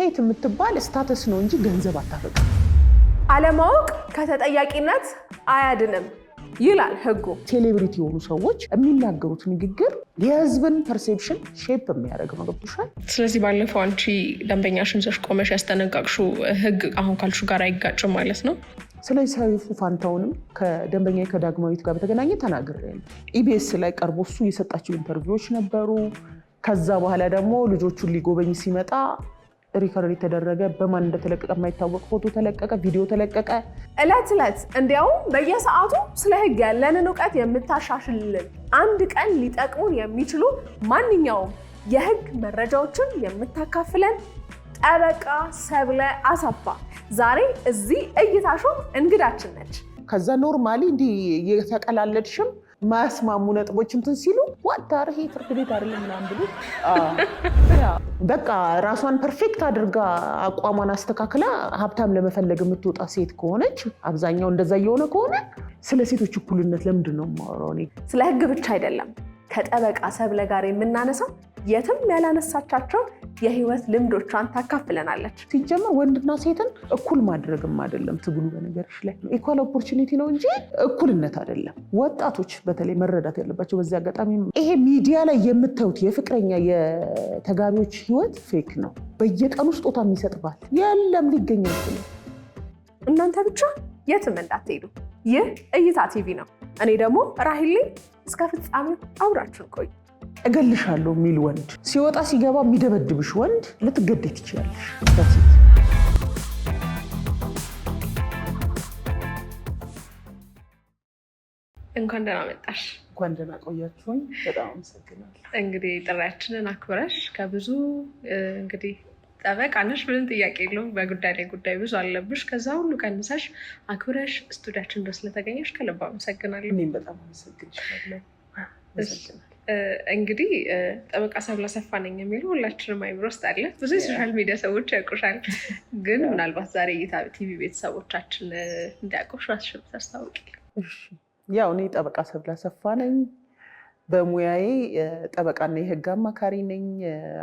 ሴት የምትባል ስታተስ ነው እንጂ ገንዘብ አታፈቅም። አለማወቅ ከተጠያቂነት አያድንም ይላል ህጉ። ሴሌብሪቲ የሆኑ ሰዎች የሚናገሩት ንግግር የህዝብን ፐርሴፕሽን ሼፕ የሚያደርግ ነው። ገብቶሻል? ስለዚህ ባለፈው አንቺ ደንበኛሽን ይዘሽ ቆመሽ ያስጠነቀቅሽው ህግ አሁን ካልሽው ጋር አይጋጭም ማለት ነው? ስለዚህ ሰይፉ ፋንታሁንም ከደንበኛ ከዳግማዊት ጋር በተገናኘ ተናግሬያለሁ። ኢቢኤስ ላይ ቀርቦ እሱ የሰጣቸው ኢንተርቪዎች ነበሩ። ከዛ በኋላ ደግሞ ልጆቹን ሊጎበኝ ሲመጣ ሪከርድ የተደረገ በማን እንደተለቀቀ የማይታወቅ ፎቶ ተለቀቀ፣ ቪዲዮ ተለቀቀ። እለት እንዲያውም በየሰዓቱ ስለ ህግ ያለንን እውቀት የምታሻሽልልን አንድ ቀን ሊጠቅሙን የሚችሉ ማንኛውም የህግ መረጃዎችን የምታካፍለን ጠበቃ ሰብለ አሰፋ ዛሬ እዚህ እይታ ሾው እንግዳችን ነች። ከዛ ኖርማሊ እንዲህ የተቀላለድሽም ማያስማሙ ነጥቦች እንትን ሲሉ ዋታር ይሄ ፍርድ ቤት አይደለም ምናምን ብሎ በቃ ራሷን ፐርፌክት አድርጋ አቋሟን አስተካክላ ሀብታም ለመፈለግ የምትወጣ ሴት ከሆነች አብዛኛው እንደዛ እየሆነ ከሆነ ስለ ሴቶች እኩልነት ለምንድን ነው የማወራው? ስለ ህግ ብቻ አይደለም ከጠበቃ ሰብለ ጋር የምናነሳው የትም ያላነሳቻቸው የህይወት ልምዶቿን ታካፍለናለች። ሲጀመር ወንድና ሴትን እኩል ማድረግም አይደለም ትግሉ። በነገርሽ ላይ ኢኳል ኦፖርቹኒቲ ነው እንጂ እኩልነት አይደለም። ወጣቶች በተለይ መረዳት ያለባቸው በዚህ አጋጣሚ ይሄ ሚዲያ ላይ የምታዩት የፍቅረኛ የተጋቢዎች ህይወት ፌክ ነው። በየቀኑ ስጦታ የሚሰጥ ባል የለም፣ ሊገኝ አይችልም። እናንተ ብቻ የትም እንዳትሄዱ። ይህ እይታ ቲቪ ነው። እኔ ደግሞ ራሂል እስከ ፍጻሜው አብራችሁን ቆዩ። እገልሻለሁ የሚል ወንድ ሲወጣ ሲገባ የሚደበድብሽ ወንድ ልትገደይ ትችላለሽ። እንኳን ደህና መጣሽ። እንኳን ደህና ቆያችሁኝ። በጣም አመሰግናለሁ። እንግዲህ ጥሪያችንን አክብረሽ ከብዙ እንግዲህ ጠበቃ ነሽ፣ ምንም ጥያቄ የለውም። በጉዳይ ላይ ጉዳይ ብዙ አለብሽ። ከዛ ሁሉ ቀንሰሽ አክብረሽ ስቱዲያችን ድረስ ስለተገኘሽ ከልብ አመሰግናለሁ። እኔም በጣም አመሰግናለሁ። እንግዲህ ጠበቃ ሰብለ አሰፋ ነኝ የሚለው ሁላችንም አይምሮ ውስጥ አለ። ብዙ የሶሻል ሚዲያ ሰዎች ያውቁሻል፣ ግን ምናልባት ዛሬ እይታ ቲቪ ቤተሰቦቻችን እንዲያውቁሽ ራስሽን ታስታውቂ። ያው እኔ ጠበቃ ሰብለ አሰፋ ነኝ። በሙያዬ ጠበቃና የህግ አማካሪ ነኝ።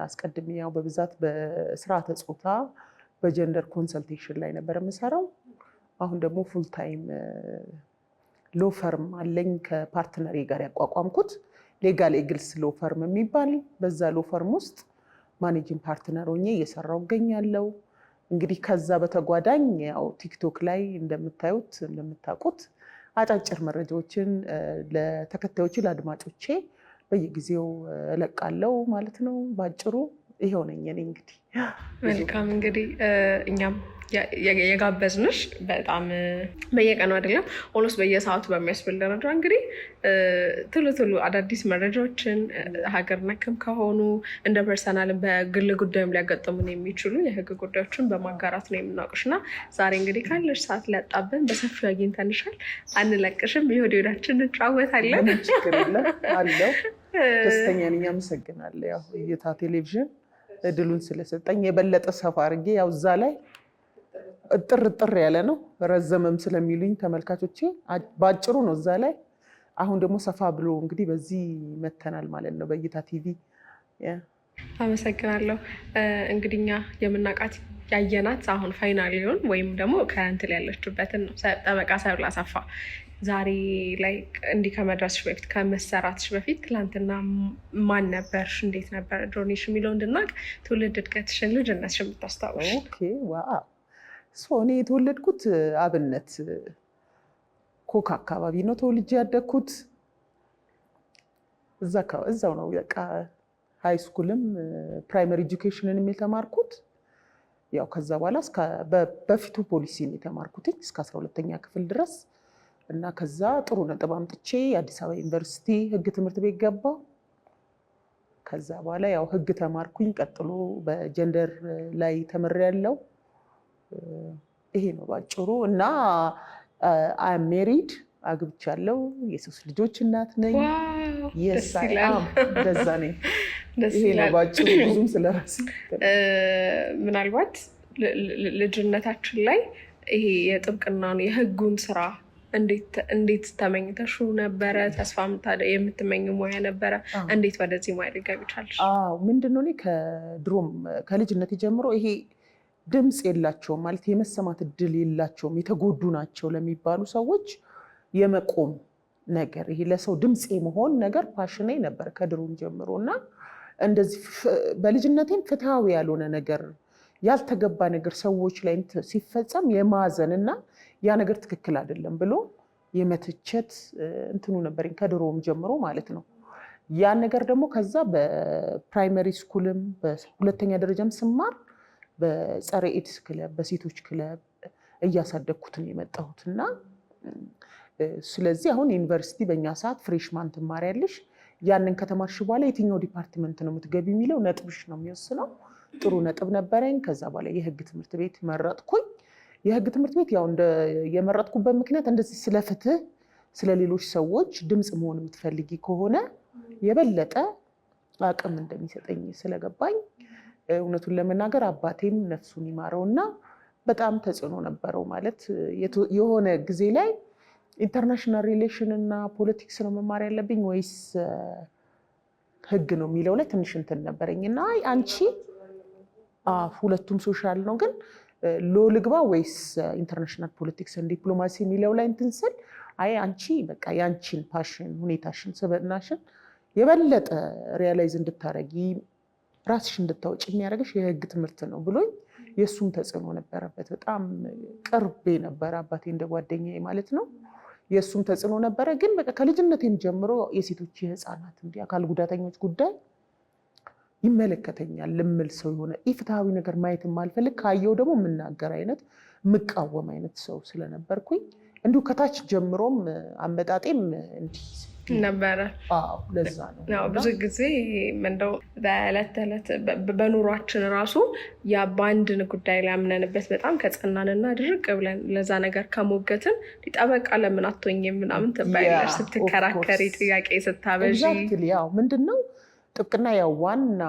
አስቀድሜ ያው በብዛት በስርዓተ ጾታ በጀንደር ኮንሰልቴሽን ላይ ነበር የምሰራው። አሁን ደግሞ ፉል ታይም ሎ ፈርም አለኝ ከፓርትነሬ ጋር ያቋቋምኩት ሌጋል ኤግልስ ሎ ፈርም የሚባል። በዛ ሎ ፈርም ውስጥ ማኔጂንግ ፓርትነር ሆኜ እየሰራው እገኛለሁ። እንግዲህ ከዛ በተጓዳኝ ያው ቲክቶክ ላይ እንደምታውቁት አጫጭር መረጃዎችን ለተከታዮቼ ለአድማጮቼ በየጊዜው እለቃለሁ ማለት ነው። ባጭሩ ይሄው ነኝ እኔ። እንግዲህ መልካም። እንግዲህ እኛም የጋበዝንሽ በጣም በየቀኑ አይደለም ኦልሞስት በየሰዓቱ በሚያስብል ደረጃ እንግዲህ ቶሎ አዳዲስ መረጃዎችን ሀገር ነክም ከሆኑ እንደ ፐርሰናል በግል ጉዳይም ሊያጋጥሙን የሚችሉ የህግ ጉዳዮችን በማጋራት ነው የምናውቅሽ እና ዛሬ እንግዲህ ካለሽ ሰዓት ሊያጣብን በሰፊው አግኝተንሻል። አንለቅሽም፣ የሆዴዳችን እንጫወታለን። አለው ደስተኛ ነኝ። አመሰግናለሁ። ያው እይታ ቴሌቪዥን እድሉን ስለሰጠኝ የበለጠ ሰፋ አድርጌ ያው እዛ ላይ እጥር ያለ ነው ረዘመም ስለሚሉኝ ተመልካቾቼ ባጭሩ ነው እዛ ላይ። አሁን ደግሞ ሰፋ ብሎ እንግዲህ በዚህ መተናል ማለት ነው በእይታ ቲቪ። አመሰግናለሁ። እንግዲህ እኛ የምናውቃት ያየናት አሁን ፋይናል ሊሆን ወይም ደግሞ ከረንትል ያለችበትን ነው ጠበቃ ሰብለ አሰፋ። ዛሬ ላይ እንዲህ ከመድረስሽ በፊት ከመሰራትሽ በፊት ትላንትና ማን ነበርሽ? እንዴት ነበር ጆርኒሽ የሚለው እንድናውቅ ትውልድ እድገትሽን ልጅነትሽን የምታስታውሽ። እኔ የተወለድኩት አብነት ኮካ አካባቢ ነው ተወልጄ ያደግኩት። እዛው ነው በቃ ሃይ ስኩልም ፕራይመሪ ኤጁኬሽንን የተማርኩት። ያው ከዛ በኋላ በፊቱ ፖሊሲን የተማርኩት እስከ 12ኛ ክፍል ድረስ እና ከዛ ጥሩ ነጥብ አምጥቼ የአዲስ አበባ ዩኒቨርሲቲ ህግ ትምህርት ቤት ገባሁ። ከዛ በኋላ ያው ህግ ተማርኩኝ። ቀጥሎ በጀንደር ላይ ተምሬያለሁ። ይሄ ነው ባጭሩ። እና አም ሜሪድ አግብቻለሁ። የሶስት ልጆች እናት ነኝ። እንደዛ ነኝ። ይሄ ነው ባጭሩ። ብዙም ስለራሴ ምናልባት ልጅነታችን ላይ ይሄ የጥብቅናውን የህጉን ስራ እንዴት ተመኝተሹ ነበረ? ተስፋ የምትመኝ ሙያ ነበረ? እንዴት ወደዚህ ሙያ ልትገቢ ቻልሽ? ምንድነው እኔ ከድሮም ከልጅነት ጀምሮ ይሄ ድምፅ የላቸውም ማለት የመሰማት እድል የላቸውም የተጎዱ ናቸው ለሚባሉ ሰዎች የመቆም ነገር ይሄ ለሰው ድምፅ የመሆን ነገር ፓሽኔ ነበር ከድሮም ጀምሮ እና እንደዚህ በልጅነቴም ፍትሃዊ ያልሆነ ነገር ያልተገባ ነገር ሰዎች ላይ ሲፈጸም የማዘን እና ያ ነገር ትክክል አይደለም ብሎ የመትቸት እንትኑ ነበረኝ ከድሮም ጀምሮ ማለት ነው። ያን ነገር ደግሞ ከዛ በፕራይመሪ ስኩልም በሁለተኛ ደረጃም ስማር በጸረ ኤድስ ክለብ በሴቶች ክለብ እያሳደግኩት ነው የመጣሁት እና ስለዚህ አሁን ዩኒቨርሲቲ በእኛ ሰዓት ፍሬሽማን ትማሪያለሽ። ያንን ከተማርሽ በኋላ የትኛው ዲፓርትመንት ነው የምትገቢ የሚለው ነጥብሽ ነው የሚወስነው። ጥሩ ነጥብ ነበረኝ። ከዛ በኋላ የህግ ትምህርት ቤት መረጥኩኝ። የህግ ትምህርት ቤት ያው የመረጥኩበት ምክንያት እንደዚህ ስለ ፍትህ ስለ ሌሎች ሰዎች ድምፅ መሆን የምትፈልጊ ከሆነ የበለጠ አቅም እንደሚሰጠኝ ስለገባኝ እውነቱን ለመናገር አባቴም ነፍሱን ይማረውና በጣም ተጽዕኖ ነበረው። ማለት የሆነ ጊዜ ላይ ኢንተርናሽናል ሪሌሽን እና ፖለቲክስ ነው መማር ያለብኝ ወይስ ህግ ነው የሚለው ላይ ትንሽ እንትን ነበረኝ እና አንቺ ሁለቱም ሶሻል ነው ግን ሎ ልግባ ወይስ ኢንተርናሽናል ፖለቲክስ እና ዲፕሎማሲ የሚለው ላይ እንትን ስል አይ አንቺ በቃ ያንቺን ፓሽን ሁኔታሽን ስብዕናሽን የበለጠ ሪያላይዝ እንድታረጊ ራስሽ እንድታወጪ የሚያደርግሽ የህግ ትምህርት ነው ብሎኝ የእሱም ተጽዕኖ ነበረበት። በጣም ቅርቤ ነበረ አባቴ እንደ ጓደኛዬ ማለት ነው። የእሱም ተጽዕኖ ነበረ። ግን በቃ ከልጅነቴም ጀምሮ የሴቶች የህፃናት እንዲህ አካል ጉዳተኞች ጉዳይ ይመለከተኛል ልምል ሰው የሆነ ኢፍትሃዊ ነገር ማየት የማልፈልግ ካየው ደግሞ የምናገር አይነት የምቃወም አይነት ሰው ስለነበርኩኝ እንዲሁ ከታች ጀምሮም አመጣጤም እንዲህ ነበረ። ለዛ ነው ብዙ ጊዜ እንደው በዕለት ተዕለት በኑሯችን ራሱ ያ በአንድን ጉዳይ ላይ አምነንበት በጣም ከጸናንና ድርቅ ብለን ለዛ ነገር ከሞገትን ጠበቃ ለምን አትሆኝም ምናምን ትባያለሽ ስትከራከሪ ጥያቄ ስታበዢ። ያው ምንድነው ጥብቅና ያው ዋና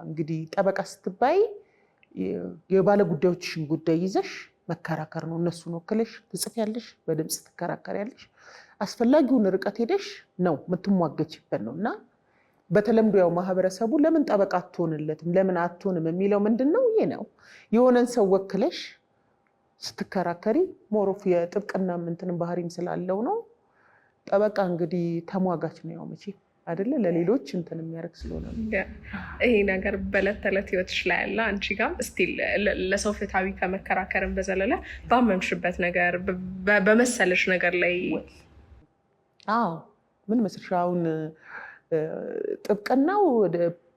እንግዲህ ጠበቃ ስትባይ የባለ ጉዳዮችሽን ጉዳይ ይዘሽ መከራከር ነው። እነሱን ወክለሽ ትጽፊያለሽ፣ በድምፅ ትከራከሪያለሽ። አስፈላጊውን ርቀት ሄደሽ ነው የምትሟገችበት ነው እና በተለምዶ ያው ማህበረሰቡ ለምን ጠበቃ አትሆንለትም ለምን አትሆንም የሚለው ምንድነው ይሄ ነው። የሆነን ሰው ወክለሽ ስትከራከሪ ሞሮፍ የጥብቅና ምንትን ባህሪም ስላለው ነው። ጠበቃ እንግዲህ ተሟጋች ነው ያው መቼ አይደለ ለሌሎች እንትን የሚያደርግ ስለሆነ ነው። ይሄ ነገር በዕለት ተዕለት ህይወትሽ ላይ ያለ አንቺ ጋር ስቲል ለሰው ፍትሃዊ ከመከራከርን በዘለለ ባመምሽበት ነገር በመሰለሽ ነገር ላይ ምን መስልሽ አሁን ጥብቅናው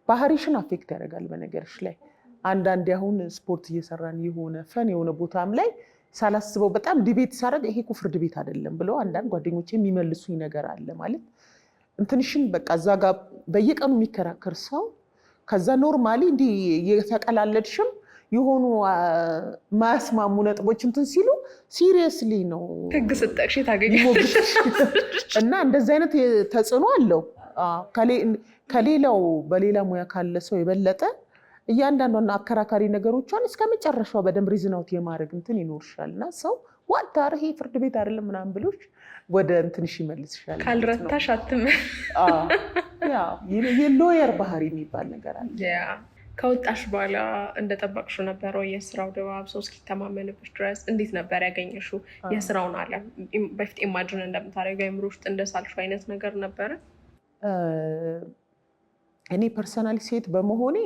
ባህሪሽን አፌክት ያደርጋል። በነገርሽ ላይ አንዳንዴ አሁን ስፖርት እየሰራን የሆነ ፈን የሆነ ቦታም ላይ ሳላስበው በጣም ዲቤት ሳደርግ ይሄ እኮ ፍርድ ቤት አይደለም ብለው አንዳንድ ጓደኞቼ የሚመልሱኝ ነገር አለ። ማለት እንትንሽን በቃ እዛ ጋር በየቀኑ የሚከራከር ሰው ከዛ ኖርማሊ እንዲህ የተቀላለድሽም የሆኑ ማያስማሙ ነጥቦች እንትን ሲሉ ሲሪየስሊ ነው ህግ ስጠቅሽ ታገኛለሽ እና እንደዚህ አይነት ተጽዕኖ አለው። ከሌላው በሌላ ሙያ ካለ ሰው የበለጠ እያንዳንዷና አከራካሪ ነገሮቿን እስከ መጨረሻው በደንብ ሪዝናውት የማድረግ እንትን ይኖርሻል እና ሰው ዋዳር ይሄ ፍርድ ቤት አይደለም ምናምን ብሎሽ ወደ እንትንሽ ይመልስሻል። ካልረታሽ አትም የሎየር ባህሪ የሚባል ነገር አለ። ከወጣሽ በኋላ እንደጠበቅሽው ነበር ወይ የስራው ድባብ ሰው እስኪተማመንብሽ ድረስ እንዴት ነበር ያገኘሽው የስራውን ዓለም? በፊት ኢማጅን እንደምታደርገው አእምሮ ውስጥ እንደሳልሽው አይነት ነገር ነበረ? እኔ ፐርሰናሊ ሴት በመሆኔ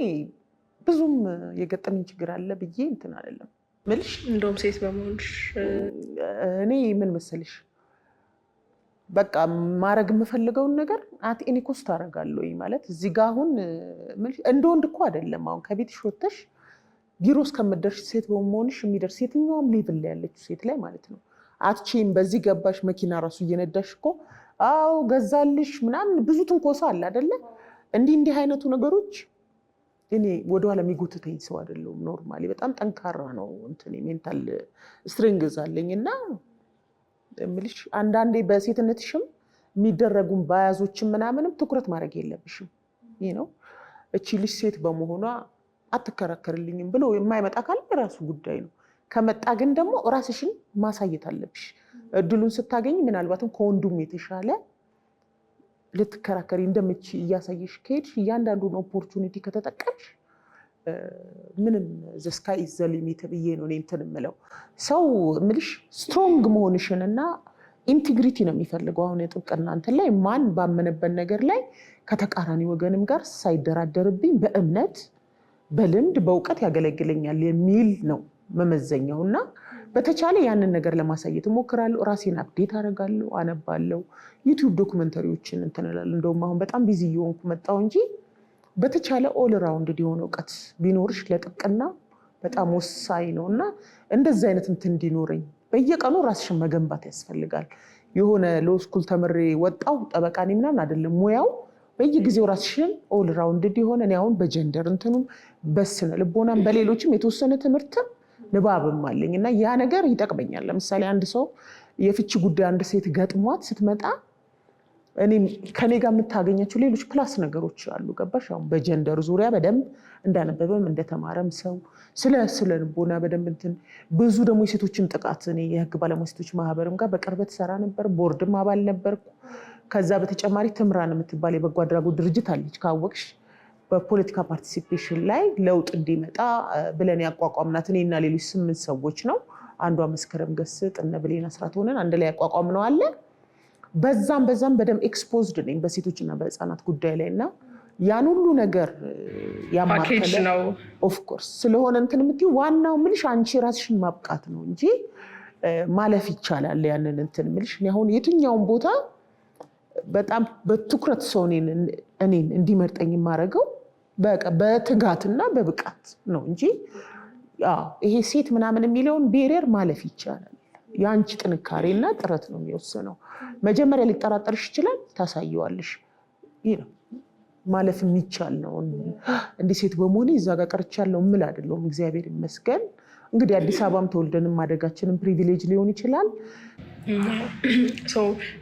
ብዙም የገጠመኝ ችግር አለ ብዬ እንትን አይደለም ምልሽ። እንደውም ሴት በመሆንሽ እኔ ምን መሰልሽ በቃ ማድረግ የምፈልገውን ነገር አት ኤኒ ኮስት አደርጋለሁ። ማለት እዚህ ጋር አሁን እንደ ወንድ እኮ አይደለም። አሁን ከቤትሽ ወጥተሽ ቢሮ እስከምትደርሽ ሴት በመሆንሽ የሚደርስ የትኛውም ሌቭል ላይ ያለችው ሴት ላይ ማለት ነው አትችይም። በዚህ ገባሽ መኪና ራሱ እየነዳሽ እኮ ገዛልሽ ምናምን ብዙ ትንኮሳ አለ አይደለ? እንዲህ አይነቱ ነገሮች እኔ ወደኋላ የሚጎትተኝ ሰው አይደለሁም። ኖርማሊ በጣም ጠንካራ ነው እንትን ሜንታል ስትሬንግዝ አለኝ እና እምልሽ አንዳንዴ በሴትነትሽም የሚደረጉም ባያዞችም ምናምንም ትኩረት ማድረግ የለብሽም። ይሄ ነው እቺ ልጅ ሴት በመሆኗ አትከራከርልኝም ብሎ የማይመጣ ካለ የራሱ ጉዳይ ነው። ከመጣ ግን ደግሞ ራስሽን ማሳየት አለብሽ። እድሉን ስታገኝ ምናልባትም ከወንዱም የተሻለ ልትከራከሪ እንደምትችይ እያሳየሽ ከሄድሽ እያንዳንዱን ኦፖርቹኒቲ ከተጠቀምሽ ምንም ዘ ስካይ ኢዝ ዘ ሊሚት ብዬ ነው እኔ እንትን የምለው። ሰው ምልሽ ስትሮንግ መሆንሽንና ኢንቴግሪቲ ነው የሚፈልገው። አሁን የጥብቅና እንትን ላይ ማን ባመነበት ነገር ላይ ከተቃራኒ ወገንም ጋር ሳይደራደርብኝ በእምነት በልምድ በእውቀት ያገለግለኛል የሚል ነው መመዘኛው። እና በተቻለ ያንን ነገር ለማሳየት እሞክራለሁ። ራሴን አፕዴት አደርጋለሁ፣ አነባለሁ፣ ዩቲዩብ ዶክመንተሪዎችን እንትን እላለሁ። እንደውም አሁን በጣም ቢዚ እየሆንኩ መጣሁ እንጂ በተቻለ ኦል ራውንድ የሆነ እውቀት ቢኖርሽ ለጥብቅና በጣም ወሳኝ ነው። እና እንደዚህ አይነት እንትን እንዲኖረኝ በየቀኑ ራስሽን መገንባት ያስፈልጋል። የሆነ ሎው ስኩል ተምሬ ወጣው ጠበቃ ነኝ ምናምን አይደለም። ሙያው በየጊዜው ራስሽን ኦል ራውንድ እንዲሆን እኔ አሁን በጀንደር እንትኑም በስነ ልቦናም በሌሎችም የተወሰነ ትምህርትም ንባብም አለኝ እና ያ ነገር ይጠቅመኛል። ለምሳሌ አንድ ሰው የፍቺ ጉዳይ አንድ ሴት ገጥሟት ስትመጣ ከኔ ጋር የምታገኛቸው ሌሎች ፕላስ ነገሮች አሉ። ገባሽ? አሁን በጀንደር ዙሪያ በደንብ እንዳነበበም እንደተማረም ሰው ስለ ልቦና በደንብ እንትን ብዙ ደግሞ የሴቶችን ጥቃት እኔ የህግ ባለሙያ ሴቶች ማህበርም ጋር በቅርበት ሰራ ነበር። ቦርድም አባል ነበርኩ። ከዛ በተጨማሪ ትምራን የምትባል የበጎ አድራጎት ድርጅት አለች ካወቅሽ። በፖለቲካ ፓርቲሲፔሽን ላይ ለውጥ እንዲመጣ ብለን ያቋቋምናት እኔና ሌሎች 8 ሰዎች ነው። አንዷ መስከረም ገስጥ እነ ብሌን አስራት ሆነን አንድ ላይ ያቋቋምነው አለ። በዛም በደም ኤክስፖዝድ ነኝ በሴቶችና በህፃናት ጉዳይ ላይ እና ያን ሁሉ ነገር ያማከለ ነው ኦፍ ኮርስ ስለሆነ እንትን የምትይው ዋናው ምልሽ አንቺ ራስሽን ማብቃት ነው እንጂ ማለፍ ይቻላል። ያንን እንትን ምልሽ አሁን የትኛውን ቦታ በጣም በትኩረት ሰው እኔን እንዲመርጠኝ የማደርገው በትጋትና በብቃት ነው እንጂ ይሄ ሴት ምናምን የሚለውን ቤሪየር ማለፍ ይቻላል። የአንቺ ጥንካሬና ጥረት ነው የሚወስነው። መጀመሪያ ሊጠራጠርሽ ይችላል፣ ታሳየዋለሽ። ይህ ነው ማለፍ የሚቻል ነው። እንዲህ ሴት በመሆኔ እዛ ጋር ቀርቻለሁ የምል አይደለሁም። እግዚአብሔር ይመስገን። እንግዲህ አዲስ አበባም ተወልደንም ማደጋችንም ፕሪቪሌጅ ሊሆን ይችላል።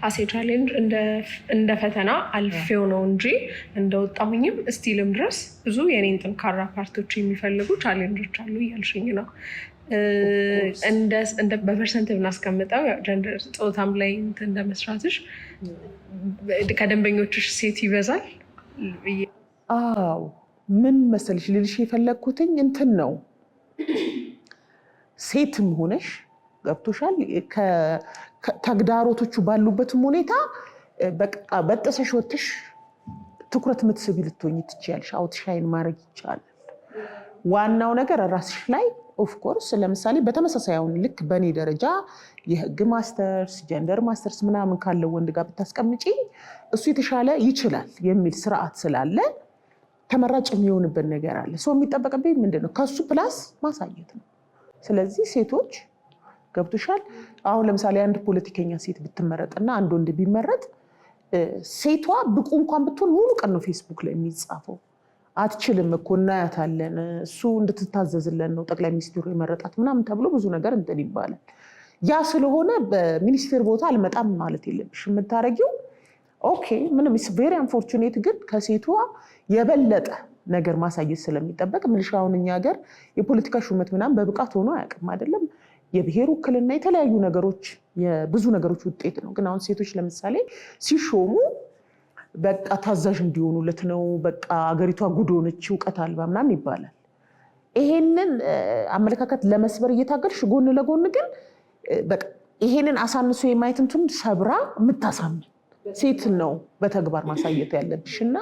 አሴ ቻሌንጅ እንደ ፈተና አልፌው ነው እንጂ እንደወጣሁኝም እስቲልም ድረስ ብዙ የኔን ጠንካራ ፓርቶች የሚፈልጉ ቻሌንጆች አሉ እያልሽኝ ነው። በፐርሰንት ብናስቀምጠው ጀንደር ጾታም ላይ እንደመስራትሽ ከደንበኞችሽ ሴት ይበዛል። አዎ ምን መሰልሽ ልልሽ የፈለግኩትኝ እንትን ነው። ሴትም ሆነሽ ገብቶሻል። ተግዳሮቶቹ ባሉበትም ሁኔታ በቃ በጥሰሽ ወጥሽ ትኩረት የምትስቢ ልትሆኝ ትችያለሽ። አውትሻይን ማድረግ ይቻላል። ዋናው ነገር ራስሽ ላይ ኦፍኮርስ ለምሳሌ በተመሳሳይ አሁን ልክ በእኔ ደረጃ የህግ ማስተርስ ጀንደር ማስተርስ ምናምን ካለው ወንድ ጋር ብታስቀምጪ እሱ የተሻለ ይችላል የሚል ስርዓት ስላለ ተመራጭ የሚሆንበት ነገር አለ። ሰው የሚጠበቅብኝ ምንድን ነው? ከሱ ፕላስ ማሳየት ነው። ስለዚህ ሴቶች ገብቶሻል። አሁን ለምሳሌ አንድ ፖለቲከኛ ሴት ብትመረጥና አንድ ወንድ ቢመረጥ ሴቷ ብቁ እንኳን ብትሆን ሙሉ ቀን ነው ፌስቡክ ላይ የሚጻፈው። አትችልም እኮ እናያታለን፣ እሱ እንድትታዘዝለን ነው ጠቅላይ ሚኒስትሩ የመረጣት ምናምን ተብሎ ብዙ ነገር እንትን ይባላል። ያ ስለሆነ በሚኒስቴር ቦታ አልመጣም ማለት የለብሽ። የምታረጊው ኦኬ ምንም ኢስ ቬሪ አንፎርቹኔት፣ ግን ከሴቷ የበለጠ ነገር ማሳየት ስለሚጠበቅ ምልሽ አሁን እኛ ሀገር የፖለቲካ ሹመት ምናምን በብቃት ሆኖ አያውቅም አይደለም። የብሔር ውክልና የተለያዩ ነገሮች የብዙ ነገሮች ውጤት ነው። ግን አሁን ሴቶች ለምሳሌ ሲሾሙ በቃ ታዛዥ እንዲሆኑለት ነው። በቃ አገሪቷ ጉድ ሆነች እውቀት አልባ ምናምን ይባላል። ይሄንን አመለካከት ለመስበር እየታገልሽ ጎን ለጎን ግን በቃ ይሄንን አሳንሶ የማየት እንትን ሰብራ የምታሳምን ሴት ነው በተግባር ማሳየት ያለብሽ። እና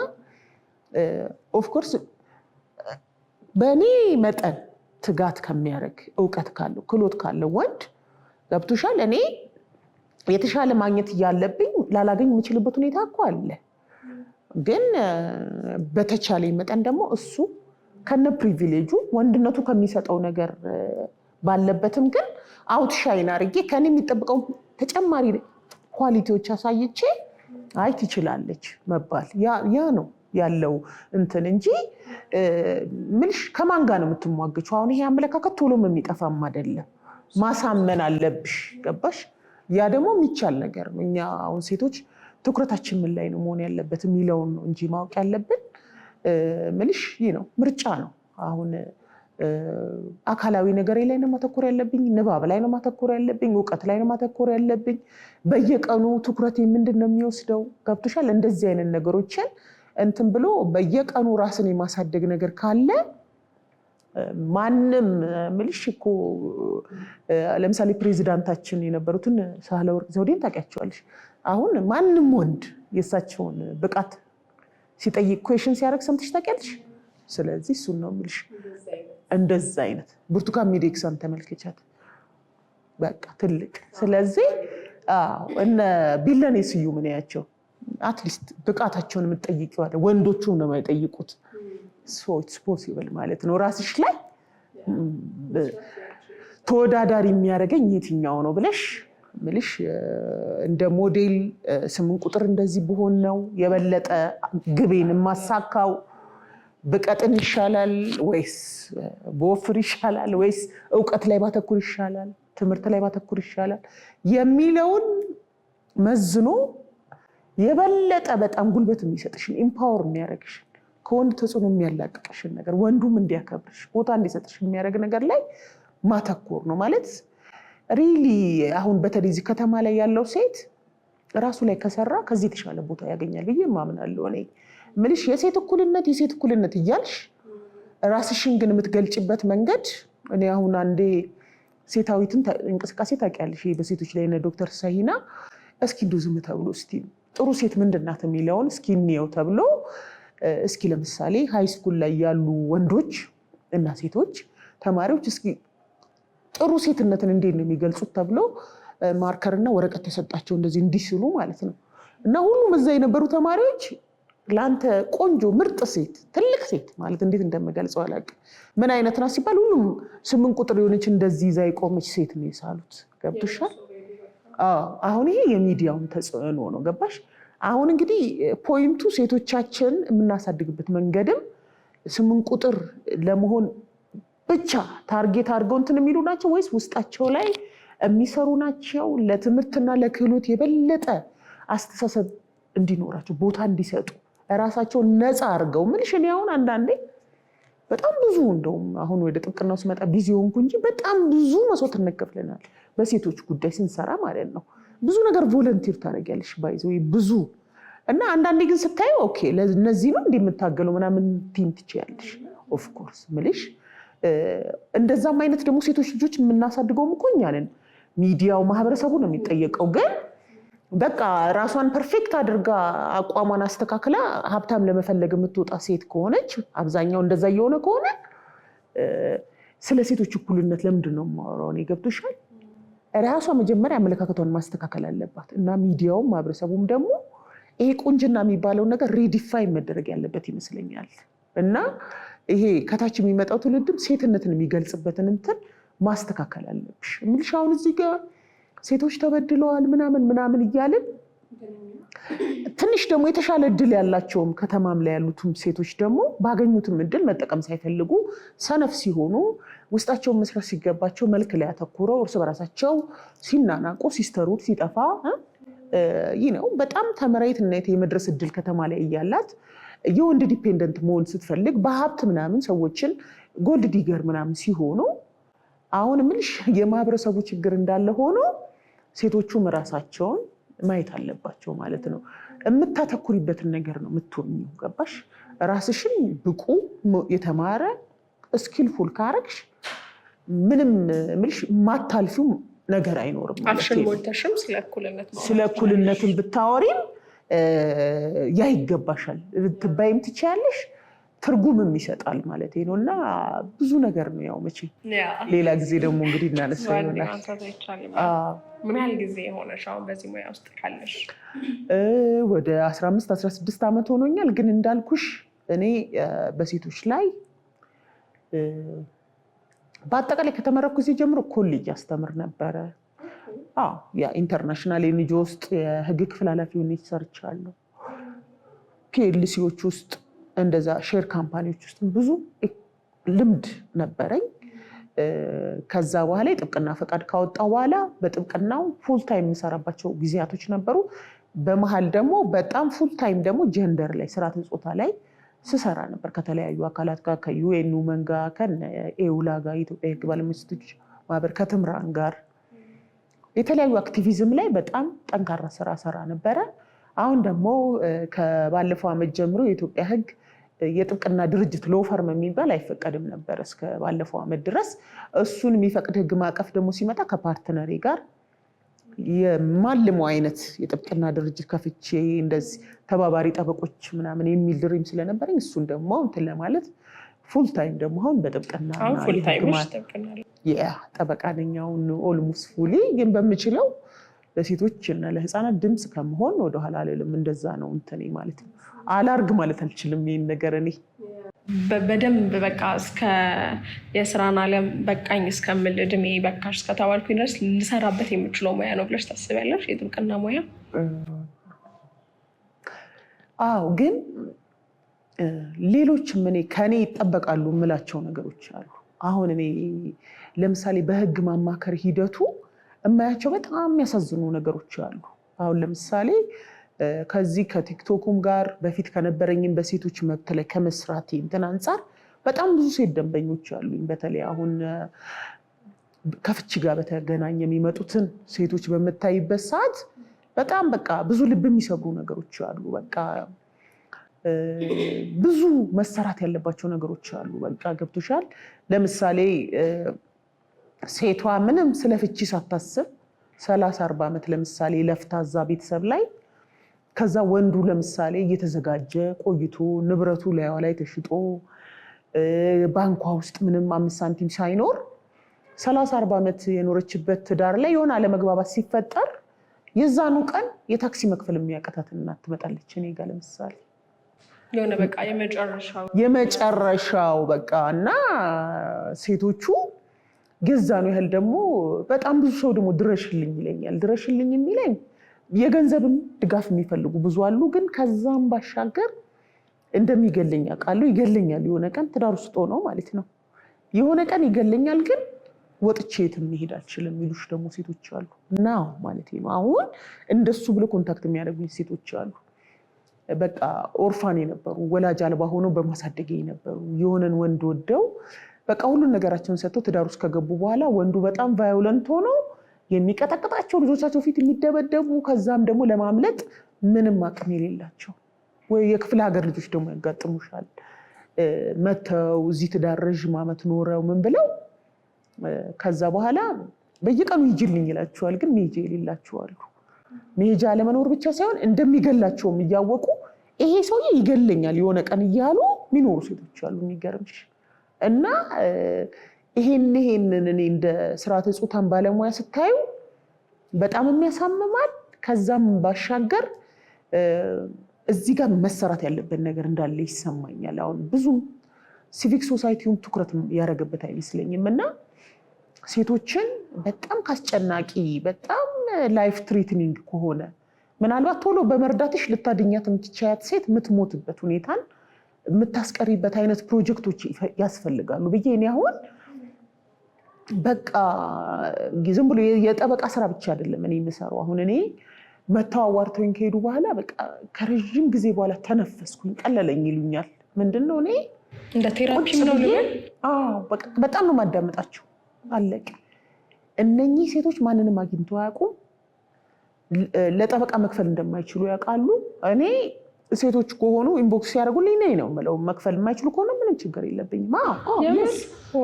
ኦፍኮርስ በእኔ መጠን ትጋት ከሚያደርግ እውቀት ካለው ክሎት ካለው ወንድ ገብቶሻል። እኔ የተሻለ ማግኘት እያለብኝ ላላገኝ የምችልበት ሁኔታ እኮ አለ። ግን በተቻለ መጠን ደግሞ እሱ ከነ ፕሪቪሌጁ ወንድነቱ ከሚሰጠው ነገር ባለበትም ግን አውትሻይን አድርጌ ከኔ የሚጠብቀው ተጨማሪ ኳሊቲዎች አሳይቼ አይ ትችላለች መባል ያ ነው ያለው እንትን እንጂ ምንሽ ከማን ጋር ነው የምትሟገችው? አሁን ይሄ አመለካከት ቶሎም የሚጠፋም አይደለም። ማሳመን አለብሽ። ገባሽ? ያ ደግሞ የሚቻል ነገር ነው። እኛ አሁን ሴቶች ትኩረታችን ምን ላይ ነው መሆን ያለበት የሚለውን ነው እንጂ ማወቅ ያለብን ምንሽ ይህ ነው ምርጫ ነው። አሁን አካላዊ ነገር ላይ ነው ማተኮር ያለብኝ፣ ንባብ ላይ ነው ማተኮር ያለብኝ፣ እውቀት ላይ ነው ማተኮር ያለብኝ። በየቀኑ ትኩረቴ ምንድን ነው የሚወስደው? ገብቶሻል? እንደዚህ አይነት ነገሮችን እንትን ብሎ በየቀኑ ራስን የማሳደግ ነገር ካለ ማንም ምልሽ እኮ ለምሳሌ ፕሬዚዳንታችን የነበሩትን ሳህለወርቅ ዘውዴን ታውቂያቸዋለሽ። አሁን ማንም ወንድ የእሳቸውን ብቃት ሲጠይቅ ኩዌሽን ሲያደርግ ሰምተሽ ታውቂያለሽ? ስለዚህ እሱን ነው ምልሽ። እንደዛ አይነት ብርቱካን ሚደቅሳን ተመልከቻት፣ በቃ ትልቅ። ስለዚህ እነ ቢለኔ ስዩም ምን ያቸው አትሊስት ብቃታቸውን የምትጠይቂዋለ፣ ወንዶቹም ነው የማይጠይቁት። ሶ ኢትስ ፖሲብል ማለት ነው። ራስሽ ላይ ተወዳዳሪ የሚያደርገኝ የትኛው ነው ብለሽ ምልሽ እንደ ሞዴል 8 ቁጥር እንደዚህ ብሆን ነው የበለጠ ግቤን የማሳካው፣ ብቀጥን ይሻላል ወይስ በወፍር ይሻላል ወይስ እውቀት ላይ ባተኩር ይሻላል፣ ትምህርት ላይ ባተኩር ይሻላል የሚለውን መዝኖ የበለጠ በጣም ጉልበት የሚሰጥሽን ኢምፓወር የሚያደርግሽን ከወንድ ተጽዕኖ የሚያላቅቅሽን ነገር ወንዱም እንዲያከብርሽ ቦታ እንዲሰጥሽ የሚያደርግ ነገር ላይ ማተኮር ነው ማለት ሪሊ። አሁን በተለይ እዚህ ከተማ ላይ ያለው ሴት ራሱ ላይ ከሰራ ከዚህ የተሻለ ቦታ ያገኛል ብዬ ማምናለሁ። እኔ ምልሽ የሴት እኩልነት እያልሽ ራስሽን ግን የምትገልጭበት መንገድ እኔ አሁን አንዴ ሴታዊትን እንቅስቃሴ ታውቂያለሽ፣ በሴቶች ላይ ዶክተር ሳሂና እስኪ እንደው ዝም ተብሎ እስቲ ጥሩ ሴት ምንድናት የሚለውን እስኪ እንየው ተብሎ እስኪ ለምሳሌ ሃይ ስኩል ላይ ያሉ ወንዶች እና ሴቶች ተማሪዎች እስኪ ጥሩ ሴትነትን እንዴት ነው የሚገልጹት ተብሎ ማርከርና ወረቀት ተሰጣቸው እንደዚህ እንዲስሉ ማለት ነው። እና ሁሉም እዛ የነበሩ ተማሪዎች ለአንተ ቆንጆ ምርጥ ሴት ትልቅ ሴት ማለት እንዴት እንደምገልጸው አላውቅም፣ ምን አይነት ናት ሲባል ሁሉም 8 ቁጥር የሆነች እንደዚህ ይዛ የቆመች ሴት ነው የሳሉት። ገብቶሻል? አሁን ይሄ የሚዲያውን ተጽዕኖ ነው። ገባሽ? አሁን እንግዲህ ፖይንቱ ሴቶቻችን የምናሳድግበት መንገድም 8 ቁጥር ለመሆን ብቻ ታርጌት አድርገው እንትን የሚሉ ናቸው ወይስ ውስጣቸው ላይ የሚሰሩ ናቸው? ለትምህርትና ለክህሎት የበለጠ አስተሳሰብ እንዲኖራቸው ቦታ እንዲሰጡ ራሳቸውን ነፃ አድርገው ምንሽ እኔ አሁን አንዳንዴ በጣም ብዙ እንደውም አሁን ወደ ጥብቅናው ስመጣ ቢዚ ሆንኩ እንጂ በጣም ብዙ መስዋዕት እንከፍለናል በሴቶች ጉዳይ ስንሰራ ማለት ነው። ብዙ ነገር ቮለንቲር ታደርጊያለሽ ባይዘ ወይ ብዙ እና አንዳንዴ ግን ስታዩ ኦኬ ለነዚህ ነው እንደምታገለው ምናምን ቲም ትችያለሽ። ኦፍ ኮርስ ምልሽ እንደዛም አይነት ደግሞ ሴቶች ልጆች የምናሳድገውም እኮ እኛ ነን። ሚዲያው ማህበረሰቡ ነው የሚጠየቀው። ግን በቃ ራሷን ፐርፌክት አድርጋ አቋሟን አስተካክላ ሀብታም ለመፈለግ የምትወጣ ሴት ከሆነች አብዛኛው እንደዛ እየሆነ ከሆነ ስለ ሴቶች እኩልነት ለምንድን ነው የማወራው? እኔ ገብቶሻል? ራሷ መጀመሪያ አመለካከቷን ማስተካከል አለባት እና ሚዲያውም ማህበረሰቡም ደግሞ ይሄ ቁንጅና የሚባለውን ነገር ሪዲፋይን መደረግ ያለበት ይመስለኛል። እና ይሄ ከታች የሚመጣው ትውልድም ሴትነትን የሚገልጽበትን እንትን ማስተካከል አለብሽ። ምልሽ አሁን እዚህ ጋር ሴቶች ተበድለዋል ምናምን እያልን ትንሽ ደግሞ የተሻለ እድል ያላቸውም ከተማም ላይ ያሉትም ሴቶች ደግሞ ባገኙትም እድል መጠቀም ሳይፈልጉ ሰነፍ ሲሆኑ ውስጣቸውን መስራት ሲገባቸው መልክ ላይ ያተኩረው እርስ በራሳቸው ሲናናቁ ሲስተሩት ሲጠፋ ይህ ነው። በጣም ተመራይትነት የመድረስ እድል ከተማ ላይ እያላት የወንድ ዲፔንደንት መሆን ስትፈልግ በሀብት ምናምን ሰዎችን ጎልድ ዲገር ምናምን ሲሆኑ አሁን ምንሽ የማህበረሰቡ ችግር እንዳለ ሆኖ ሴቶቹም ራሳቸውን ማየት አለባቸው ማለት ነው። የምታተኩሪበትን ነገር ነው የምትሆኚው። ገባሽ? ራስሽን ብቁ የተማረ ስኪልፉል ካረግሽ ምንም ምልሽ ማታልፊው ነገር አይኖርም። አፍሽን ሞልተሽም ስለ እኩልነትን ብታወሪም ያ ይገባሻል ልትባይም ትችያለሽ፣ ትርጉምም ይሰጣል ማለት ነው። እና ብዙ ነገር ነው ያው መቼ ሌላ ጊዜ ደግሞ እንግዲህ እናነሳው ይሆናል። ምን ያህል ጊዜ ሆነሽ አሁን በዚህ ሙያ ውስጥ ካለሽ? ወደ 15-16 ዓመት ሆኖኛል። ግን እንዳልኩሽ እኔ በሴቶች ላይ በአጠቃላይ ከተመረኩ ጊዜ ጀምሮ ኮሌጅ አስተምር ነበረ። ያ ኢንተርናሽናል ኤንጂኦ ውስጥ የህግ ክፍል ኃላፊ ሆኜ ሰርቻለሁ። ፒኤልሲዎች ውስጥ እንደዛ ሼር ካምፓኒዎች ውስጥ ብዙ ልምድ ነበረኝ። ከዛ በኋላ የጥብቅና ፈቃድ ካወጣሁ በኋላ በጥብቅናው ፉል ታይም የምሰራባቸው ጊዜያቶች ነበሩ። በመሀል ደግሞ በጣም ፉል ታይም ደግሞ ጀንደር ላይ ስርዓተ ፆታ ላይ ስሰራ ነበር ከተለያዩ አካላት ጋር ከዩኤን ውመን ጋር ከኤውላ ጋር የኢትዮጵያ የህግ ባለሙያዎች ሴቶች ማህበር ከትምራን ጋር የተለያዩ አክቲቪዝም ላይ በጣም ጠንካራ ስራ ሰራ ነበረ። አሁን ደግሞ ከባለፈው ዓመት ጀምሮ የኢትዮጵያ ህግ የጥብቅና ድርጅት ሎፈርም የሚባል አይፈቀድም ነበር እስከ ባለፈው ዓመት ድረስ። እሱን የሚፈቅድ ህግ ማዕቀፍ ደግሞ ሲመጣ ከፓርትነሬ ጋር የማልመው አይነት የጥብቅና ድርጅት ከፍቼ እንደዚህ ተባባሪ ጠበቆች ምናምን የሚል ድሪም ስለነበረኝ እሱን ደግሞ እንትን ለማለት ፉል ታይም ደግሞ አሁን በጥብቅና ጠበቃ ነኝ አሁን ኦልሞስት ፉሊ። ግን በምችለው ለሴቶች እና ለህፃናት ድምፅ ከመሆን ወደኋላ አልልም። እንደዛ ነው እንትኔ ማለት ነው። አላርግ ማለት አልችልም ይህን ነገር እኔ በደንብ በቃ እስከ የስራን ዓለም በቃኝ እስከምል እድሜ በቃሽ እስከተባልኩኝ ድረስ ልሰራበት የምችለው ሙያ ነው ብለሽ ታስቢያለሽ? የጥብቅና ሙያ? አዎ፣ ግን ሌሎችም እኔ ከኔ ይጠበቃሉ የምላቸው ነገሮች አሉ። አሁን እኔ ለምሳሌ በህግ ማማከር ሂደቱ የማያቸው በጣም የሚያሳዝኑ ነገሮች አሉ። አሁን ለምሳሌ ከዚህ ከቲክቶኩም ጋር በፊት ከነበረኝም በሴቶች መብት ላይ ከመስራት እንትን አንጻር በጣም ብዙ ሴት ደንበኞች አሉኝ። በተለይ አሁን ከፍቺ ጋር በተገናኘ የሚመጡትን ሴቶች በምታይበት ሰዓት በጣም በቃ ብዙ ልብ የሚሰብሩ ነገሮች አሉ። በቃ ብዙ መሰራት ያለባቸው ነገሮች አሉ። በቃ ገብቶሻል። ለምሳሌ ሴቷ ምንም ስለ ፍቺ ሳታስብ 30-40 ዓመት ለምሳሌ ለፍታ እዛ ቤተሰብ ላይ ከዛ ወንዱ ለምሳሌ እየተዘጋጀ ቆይቶ ንብረቱ ላይዋ ላይ ተሽጦ ባንኳ ውስጥ ምንም 5 ሳንቲም ሳይኖር 30-40 ዓመት የኖረችበት ትዳር ላይ የሆነ አለመግባባት ሲፈጠር የዛኑ ቀን የታክሲ መክፈል የሚያቀታት እናት ትመጣለች እኔ ጋር ለምሳሌ የሆነ በቃ የመጨረሻው በቃ። እና ሴቶቹ ገዛኑ ያህል ደግሞ በጣም ብዙ ሰው ደግሞ ድረሽልኝ ይለኛል። ድረሽልኝ የሚለኝ የገንዘብም ድጋፍ የሚፈልጉ ብዙ አሉ። ግን ከዛም ባሻገር እንደሚገለኝ ያውቃሉ። ይገለኛል የሆነ ቀን ትዳር ውስጥ ሆኖ ማለት ነው። የሆነ ቀን ይገለኛል ግን ወጥቼ የትም መሄድ አልችልም የሚሉሽ ደግሞ ሴቶች አሉ። እና ማለት ነው አሁን እንደሱ ብሎ ኮንታክት የሚያደርጉኝ ሴቶች አሉ። በቃ ኦርፋን የነበሩ ወላጅ አልባ ሆነው በማሳደግ የነበሩ የሆነን ወንድ ወደው በቃ ሁሉን ነገራቸውን ሰጥተው ትዳር ውስጥ ከገቡ በኋላ ወንዱ በጣም ቫዮለንት ሆኖ የሚቀጠቅጣቸው ልጆቻቸው ፊት የሚደበደቡ ከዛም ደግሞ ለማምለጥ ምንም አቅም የሌላቸው ወይ የክፍለ ሀገር ልጆች ደግሞ ያጋጥሙሻል። መተው እዚህ ትዳር ረዥም ዓመት ኖረው ምን ብለው ከዛ በኋላ በየቀኑ ይጅልኝ ይላቸዋል። ግን መሄጃ የሌላቸው አሉ። መሄጃ አለመኖር ብቻ ሳይሆን እንደሚገላቸውም እያወቁ ይሄ ሰውዬ ይገለኛል የሆነ ቀን እያሉ የሚኖሩ ሴቶች አሉ። የሚገርምሽ እና ይሄንን እኔ እንደ ስርዓተ ጾታን ባለሙያ ስታዩ በጣም የሚያሳምማል። ከዛም ባሻገር እዚህ ጋር መሰራት ያለበት ነገር እንዳለ ይሰማኛል። አሁን ብዙም ሲቪክ ሶሳይቲውም ትኩረት ያደረገበት አይመስለኝም። እና ሴቶችን በጣም ካስጨናቂ በጣም ላይፍ ትሪትኒንግ ከሆነ ምናልባት ቶሎ በመርዳትሽ ልታድኛት የምትቻያት ሴት የምትሞትበት ሁኔታን የምታስቀሪበት አይነት ፕሮጀክቶች ያስፈልጋሉ ብዬ እኔ አሁን በቃ ዝም ብሎ የጠበቃ ስራ ብቻ አይደለም እኔ የምሰራው። አሁን እኔ መተዋዋርተውኝ ከሄዱ በኋላ በቃ ከረዥም ጊዜ በኋላ ተነፈስኩኝ፣ ቀለለኝ ይሉኛል። ምንድነው እኔ እንደ ቴራፒ ነው ልበል? በቃ በጣም ነው ማዳመጣቸው። አለቀ። እነኚህ ሴቶች ማንንም አግኝተው አያውቁም። ለጠበቃ መክፈል እንደማይችሉ ያውቃሉ። እኔ ሴቶች ከሆኑ ኢንቦክስ ያደርጉልኝ ነኝ ነው የምለው። መክፈል የማይችሉ ከሆነ ምንም ችግር የለብኝም።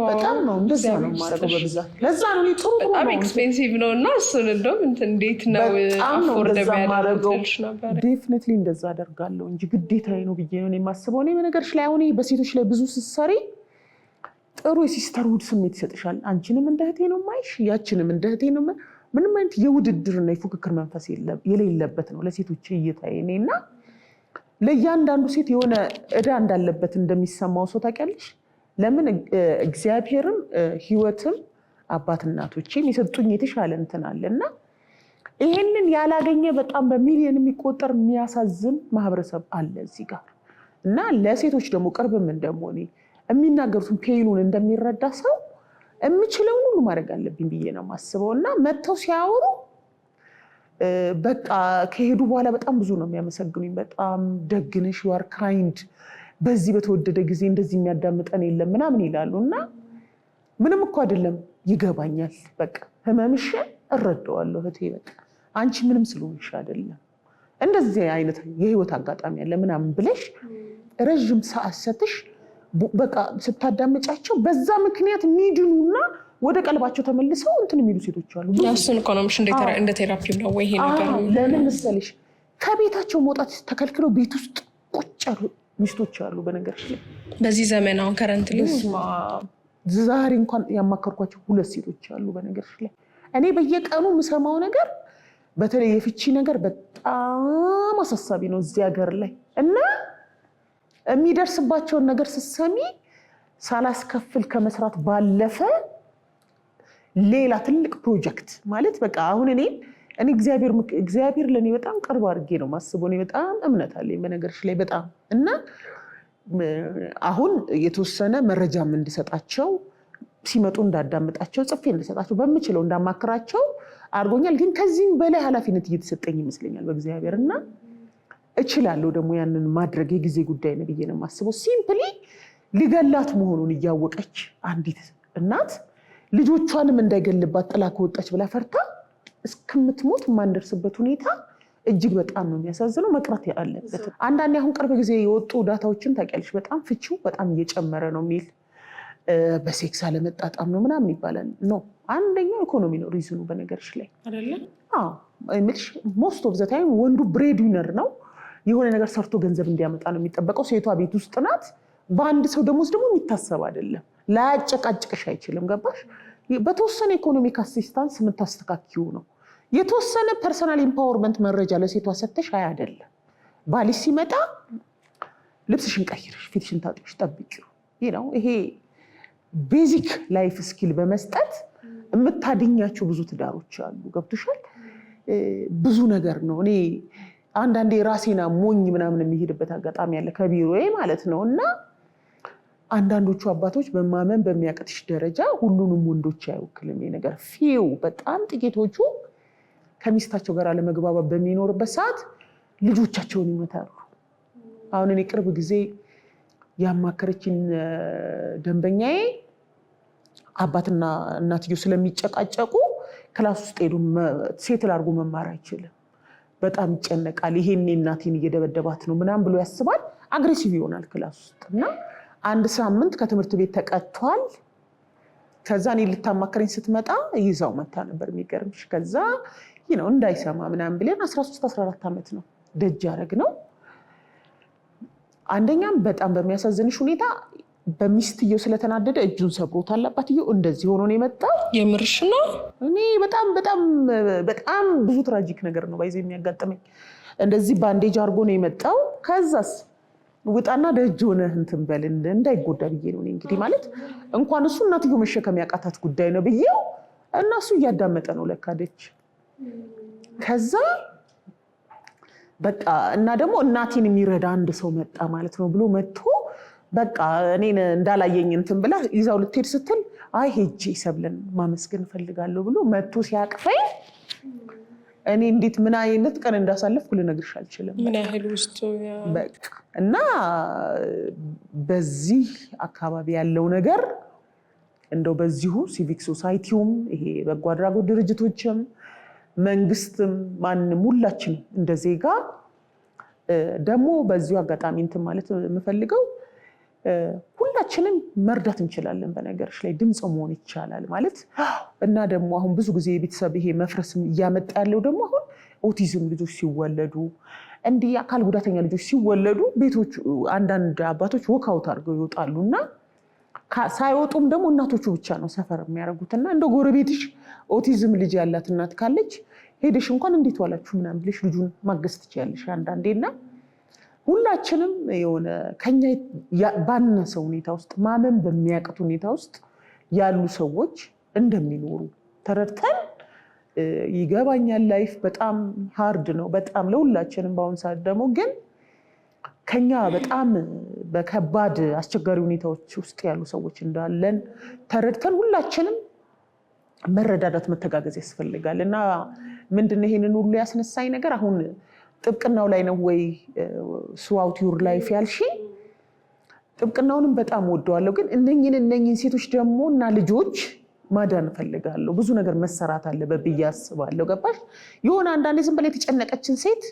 በጣም ነው እንደዛ ነው የማደርገው በብዛት። ለዛ ነው ጥሩ በጣም ኤክስፔንሲቭ ነው እና እሱን እንደውም እንዴት ነው አፎርድ የሚያደርገው? ዴፊኒትሊ እንደዛ አደርጋለሁ እንጂ ግዴታዬ ነው ብዬ ነው የማስበው። እኔ በነገርሽ ላይ አሁን በሴቶች ላይ ብዙ ስትሰሪ ጥሩ የሲስተርሁድ ስሜት ይሰጥሻል። አንቺንም እንደ እህቴ ነው የማይሽ፣ ያችንም እንደ እህቴ ነው። ምንም አይነት የውድድርና የፉክክር መንፈስ የሌለበት ነው ለሴቶች እይታዬ እኔ። እና ለእያንዳንዱ ሴት የሆነ እዳ እንዳለበት እንደሚሰማው ሰው ታውቂያለሽ። ለምን እግዚአብሔርም ህይወትም አባት እናቶቼም የሰጡኝ የተሻለ እንትን አለ እና ይሄንን ያላገኘ በጣም በሚሊዮን የሚቆጠር የሚያሳዝን ማህበረሰብ አለ እዚህ ጋር። እና ለሴቶች ደግሞ ቅርብም እንደመሆኔ የሚናገሩትን ፔኑን እንደሚረዳ ሰው የምችለውን ሁሉ ማድረግ አለብኝ ብዬ ነው የማስበው። እና መጥተው ሲያወሩ በቃ ከሄዱ በኋላ በጣም ብዙ ነው የሚያመሰግኑኝ። በጣም ደግነሽ ዩ አር ካይንድ፣ በዚህ በተወደደ ጊዜ እንደዚህ የሚያዳምጠን የለም ምናምን ይላሉ። እና ምንም እኮ አይደለም ይገባኛል። በቃ ህመምሽን እረዳዋለሁ እህቴ፣ በቃ አንቺ ምንም ስለሆንሽ አይደለም እንደዚህ አይነት የህይወት አጋጣሚ ያለ ምናምን ብለሽ ረጅም ሰዓት ሰጥሽ በቃ ስታዳምጫቸው በዛ ምክንያት የሚድኑና ወደ ቀልባቸው ተመልሰው እንትን የሚሉ ሴቶች አሉ። እሱን ኢኮኖሚሽ እንደ ቴራፒ ነው ወይ ይሄ ነገር? ለምን መሰለሽ ከቤታቸው መውጣት ተከልክለው ቤት ውስጥ ቁጭ ያሉ ሚስቶች አሉ። በነገርሽ ላይ በዚህ ዘመን አሁን ከረንት ዛሬ እንኳን ያማከርኳቸው 2 ሴቶች አሉ። በነገርሽ ላይ እኔ በየቀኑ የምሰማው ነገር በተለይ የፍቺ ነገር በጣም አሳሳቢ ነው እዚህ ሀገር ላይ እና የሚደርስባቸውን ነገር ስትሰሚ ሳላስከፍል ከመስራት ባለፈ ሌላ ትልቅ ፕሮጀክት ማለት በቃ አሁን እኔ እግዚአብሔር ለኔ በጣም ቅርብ አድርጌ ነው ማስበው። እኔ በጣም እምነት አለኝ በነገርሽ ላይ በጣም እና አሁን የተወሰነ መረጃም እንድሰጣቸው ሲመጡ እንዳዳምጣቸው ጽፌ እንድሰጣቸው በምችለው እንዳማክራቸው አድርጎኛል። ግን ከዚህም በላይ ኃላፊነት እየተሰጠኝ ይመስለኛል በእግዚአብሔር እና እችላለሁ ደግሞ ያንን ማድረግ የጊዜ ጉዳይ ነው ብዬ ነው የማስበው። ሲምፕሊ ሊገላት መሆኑን እያወቀች አንዲት እናት ልጆቿንም እንዳይገልባት ጥላ ከወጣች ብላ ፈርታ እስከምትሞት የማንደርስበት ሁኔታ እጅግ በጣም ነው የሚያሳዝነው። መቅረት ያለበት አንዳንዴ አሁን ቅርብ ጊዜ የወጡ ዳታዎችን ታውቂያለሽ፣ በጣም ፍቺው በጣም እየጨመረ ነው የሚል በሴክስ አለመጣጣም ነው ምናምን ይባላል። ነው አንደኛው ኢኮኖሚ ነው ሪዝኑ በነገርሽ ላይ አይደለም። ሞስት ኦፍ ዘ ታይም ወንዱ ብሬድ ዊነር ነው፣ የሆነ ነገር ሰርቶ ገንዘብ እንዲያመጣ ነው የሚጠበቀው። ሴቷ ቤት ውስጥ ናት። በአንድ ሰው ደሞዝ ደግሞ የሚታሰብ አይደለም። ላያጨቃጭቅሽ አይችልም። ገባሽ? በተወሰነ ኢኮኖሚክ አሲስታንስ የምታስተካክዩ ነው። የተወሰነ ፐርሰናል ኢምፓወርመንት መረጃ ለሴቷ ሰተሽ አይደለም። ባልሽ ሲመጣ ልብስሽን ቀይረሽ ፊትሽን ታጥበሽ ጠብቂው። ይሄ ቤዚክ ላይፍ ስኪል በመስጠት የምታድኛቸው ብዙ ትዳሮች አሉ። ገብቶሻል? ብዙ ነገር ነው። እኔ አንዳንዴ ራሴና ሞኝ ምናምን የሚሄድበት አጋጣሚ ያለ ከቢሮዬ ማለት ነው። እና አንዳንዶቹ አባቶች በማመን በሚያቅትሽ ደረጃ ሁሉንም ወንዶች አይወክልም ነገር ፊው በጣም ጥቂቶቹ ከሚስታቸው ጋር አለመግባባት በሚኖርበት ሰዓት ልጆቻቸውን ይመታሉ። አሁን እኔ ቅርብ ጊዜ ያማከረችን ደንበኛዬ አባትና እናትየው ስለሚጨቃጨቁ ክላስ ውስጥ ሄዱ ሴትል አድርጎ መማር አይችልም። በጣም ይጨነቃል። ይሄን እናቴን እየደበደባት ነው ምናምን ብሎ ያስባል። አግሬሲቭ ይሆናል ክላስ ውስጥ እና 1 ሳምንት ከትምህርት ቤት ተቀጥቷል። ከዛ እኔ ልታማከረኝ ስትመጣ ይዛው መታ ነበር። የሚገርምሽ ከዛ እንዳይሰማ ምናምን ብለን 13-14 ዓመት ነው ደጅ ያደረግ ነው። አንደኛም በጣም በሚያሳዝንሽ ሁኔታ በሚስትየው ስለተናደደ እጁን ሰብሮታል። አባትየው እንደዚህ ሆኖ ነው የመጣው። የምርሽ ነው? እኔ በጣም ብዙ ትራጂክ ነገር ነው ባይዘ የሚያጋጥመኝ። እንደዚህ ባንዴጅ አድርጎ ነው የመጣው። ከዛስ ውጣና ደጅ ሆነ እንትን በል እንዳይጎዳ ብዬ ነው እኔ እንግዲህ ማለት እንኳን እሱ እናትየው መሸከም ያቃታት ጉዳይ ነው ብዬው እና እሱ እያዳመጠ ነው ለካ ደጅ። ከዛ በቃ እና ደግሞ እናቴን የሚረዳ አንድ ሰው መጣ ማለት ነው ብሎ መጥቶ በቃ እኔን እንዳላየኝ እንትን ብላ ይዛው ልትሄድ ስትል አይ ሄጄ ሰብለን ማመስገን እፈልጋለሁ ብሎ መጥቶ ሲያቅፈኝ እኔ እንዴት ምን አይነት ቀን እንዳሳለፍኩ ልነግርሽ አልችልም። ምን ያህል ውስጥ በቃ እና በዚህ አካባቢ ያለው ነገር እንደው በዚሁ ሲቪክ ሶሳይቲውም ይሄ በጎ አድራጎት ድርጅቶችም መንግስትም ማንም ሁላችን እንደ ዜጋ ደግሞ በዚሁ አጋጣሚ እንትን ማለት የምፈልገው ሁላችንም መርዳት እንችላለን። በነገርሽ ላይ ድምፅ መሆን ይቻላል ማለት እና ደግሞ አሁን ብዙ ጊዜ የቤተሰብ ይሄ መፍረስም እያመጣ ያለው ደግሞ አሁን ኦቲዝም ልጆች ሲወለዱ እንዲህ አካል ጉዳተኛ ልጆች ሲወለዱ ቤቶች አንዳንድ አባቶች ወካውት አድርገው ይወጣሉ እና ሳይወጡም ደግሞ እናቶቹ ብቻ ነው ሰፈር የሚያደርጉትና እንደ ጎረቤትሽ ኦቲዝም ልጅ ያላት እናት ካለች ሄደሽ እንኳን እንዴት ዋላችሁ ምናምን ብለሽ ልጁን ማገዝ ትችያለሽ አንዳንዴና ሁላችንም የሆነ ከኛ ባነሰ ሁኔታ ውስጥ ማመን በሚያቅት ሁኔታ ውስጥ ያሉ ሰዎች እንደሚኖሩ ተረድተን ይገባኛል። ላይፍ በጣም ሃርድ ነው በጣም ለሁላችንም። በአሁን ሰዓት ደግሞ ግን ከኛ በጣም በከባድ አስቸጋሪ ሁኔታዎች ውስጥ ያሉ ሰዎች እንዳለን ተረድተን ሁላችንም መረዳዳት መተጋገዝ ያስፈልጋል እና ምንድነው ይሄንን ሁሉ ያስነሳኝ ነገር አሁን ጥብቅናው ላይ ነው ወይ ስዋውት ዩር ላይፍ ያልሽ ጥብቅናውንም በጣም ወደዋለሁ። ግን እነኝን ሴቶች ደግሞ እና ልጆች ማዳን ፈልጋለሁ። ብዙ ነገር መሰራት አለበት ብዬ አስባለሁ። ገባሽ? የሆነ አንዳንዴ ዝም ብላ የተጨነቀችን ሴት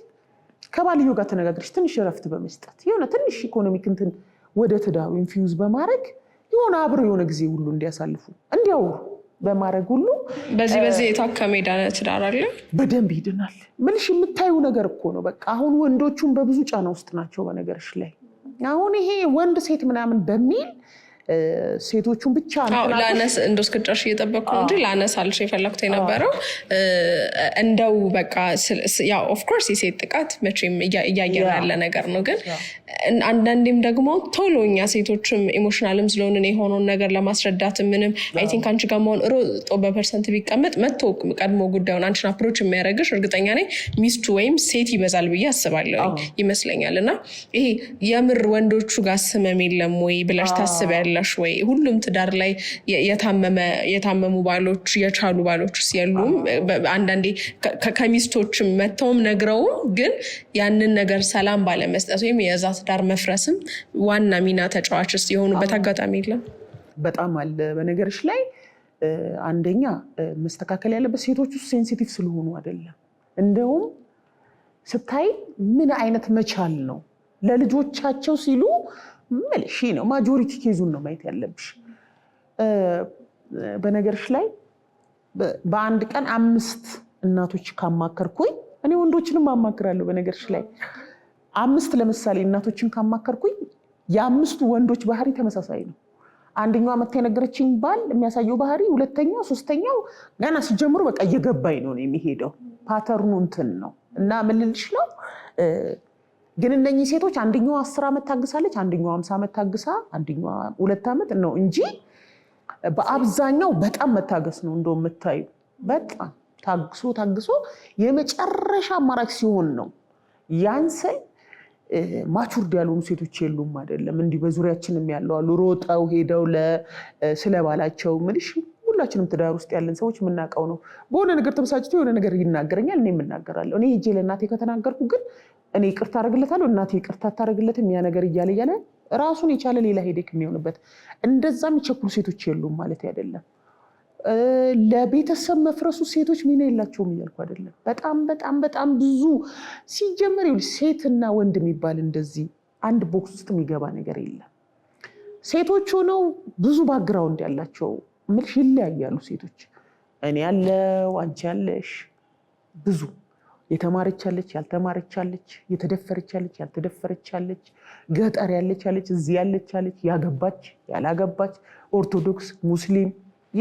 ከባልዮ ጋር ተነጋግረሽ ትንሽ እረፍት በመስጠት የሆነ ትንሽ ኢኮኖሚክ እንትን ወደ ትዳሩ ኢንፊውዝ በማድረግ የሆነ አብረው የሆነ ጊዜ ሁሉ እንዲያሳልፉ እንዲያወሩ በማድረግ ሁሉ በዚህ የታከመ ዳነ ትዳር አለ በደንብ ይድናል። ምንሽ የምታዩ ነገር እኮ ነው። በቃ አሁን ወንዶቹም በብዙ ጫና ውስጥ ናቸው በነገርሽ ላይ። አሁን ይሄ ወንድ ሴት ምናምን በሚል ሴቶቹን ብቻ ላነስ እንደው እስክጨርሽ እየጠበቅኩ ነው እንጂ ላነሳልሽ የፈለኩት የነበረው እንደው በቃ ያው ኦፍ ኮርስ የሴት ጥቃት መቼም እያየን ያለ ነገር ነው። ግን አንዳንዴም ደግሞ ቶሎ እኛ ሴቶችም ኢሞሽናልም ስለሆንን የሆነውን ነገር ለማስረዳት ምንም አይ ቲንክ አንቺ ጋር መሆን ሮጦ በፐርሰንት ቢቀመጥ መጥቶ ቀድሞ ጉዳዩን አንቺን አፕሮች የሚያደርግሽ እርግጠኛ ነኝ ሚስቱ ወይም ሴት ይበዛል ብዬ አስባለሁ ይመስለኛል። እና ይሄ የምር ወንዶቹ ጋር ስመም የለም ወይ ብለሽ ታስቢያለሽ ወይ? ሁሉም ትዳር ላይ የታመሙ ባሎች የቻሉ ባሎች የሉም። አንዳንዴ ከሚስቶችም መተውም ነግረውም ግን ያንን ነገር ሰላም ባለመስጠት ወይም የዛ ትዳር መፍረስም ዋና ሚና ተጫዋችስ የሆኑበት አጋጣሚ የለም? በጣም አለ። በነገርሽ ላይ አንደኛ መስተካከል ያለበት ሴቶቹ ሴንሲቲቭ ስለሆኑ አይደለም። እንደውም ስታይ ምን አይነት መቻል ነው ለልጆቻቸው ሲሉ መልሽ ነው ማጆሪቲ ኬዙን ነው ማየት ያለብሽ። በነገርሽ ላይ በአንድ ቀን 5 እናቶች ካማከርኩኝ እኔ ወንዶችንም አማክራለሁ። በነገርሽ ላይ 5 ለምሳሌ እናቶችን ካማከርኩኝ የ5ቱ ወንዶች ባህሪ ተመሳሳይ ነው። አንደኛው መታ የነገረችኝ ባል የሚያሳየው ባህሪ ሁለተኛው ሶስተኛው ገና ሲጀምሩ በቃ እየገባኝ ነው የሚሄደው ፓተርኑ እንትን ነው። እና ምን ልልሽ ነው ግን እነኚህ ሴቶች አንደኛው 10 ዓመት ታግሳለች፣ አንደኛው 50 ዓመት ታግሳ፣ አንደኛው 2 ዓመት ነው እንጂ በአብዛኛው በጣም መታገስ ነው እንደው የምታዩ። በጣም ታግሶ የመጨረሻ አማራጭ ሲሆን ነው ያንሰል ማቹርድ ያልሆኑ ሴቶች የሉም አይደለም። እንዲህ በዙሪያችንም ያለው አሉ ሮጠው ሄደው ስለባላቸው ምንሽ ሁላችንም ትዳር ውስጥ ያለን ሰዎች የምናውቀው ነው። በሆነ ነገር ተበሳጭቶ የሆነ ነገር ይናገረኛል፣ እኔ የምናገራለሁ። እኔ ሄጄ ለእናቴ ከተናገርኩ ግን እኔ ይቅርታ አደርግለታለሁ፣ እናቴ ይቅርታ አታደርግለትም። ያ ነገር እያለ ራሱን የቻለ ሌላ ሄዴክ የሚሆንበት እንደዛ የሚቸኩሉ ሴቶች የሉም ማለት አይደለም። ለቤተሰብ መፍረሱ ሴቶች ሚና የላቸውም እያልኩ አይደለም። በጣም በጣም በጣም ብዙ ሲጀመር ሴትና ወንድ የሚባል እንደዚህ አንድ ቦክስ ውስጥ የሚገባ ነገር የለም። ሴቶች ሆነው ብዙ ባክግራውንድ ያላቸው ምልሽ ይለያያሉ ሴቶች። እኔ ያለው አንቺ ያለሽ ብዙ የተማረቻለች ያልተማረቻለች፣ የተደፈረቻለች ያልተደፈረቻለች፣ ገጠር ያለቻለች እዚህ ያለቻለች፣ ያገባች ያላገባች፣ ኦርቶዶክስ ሙስሊም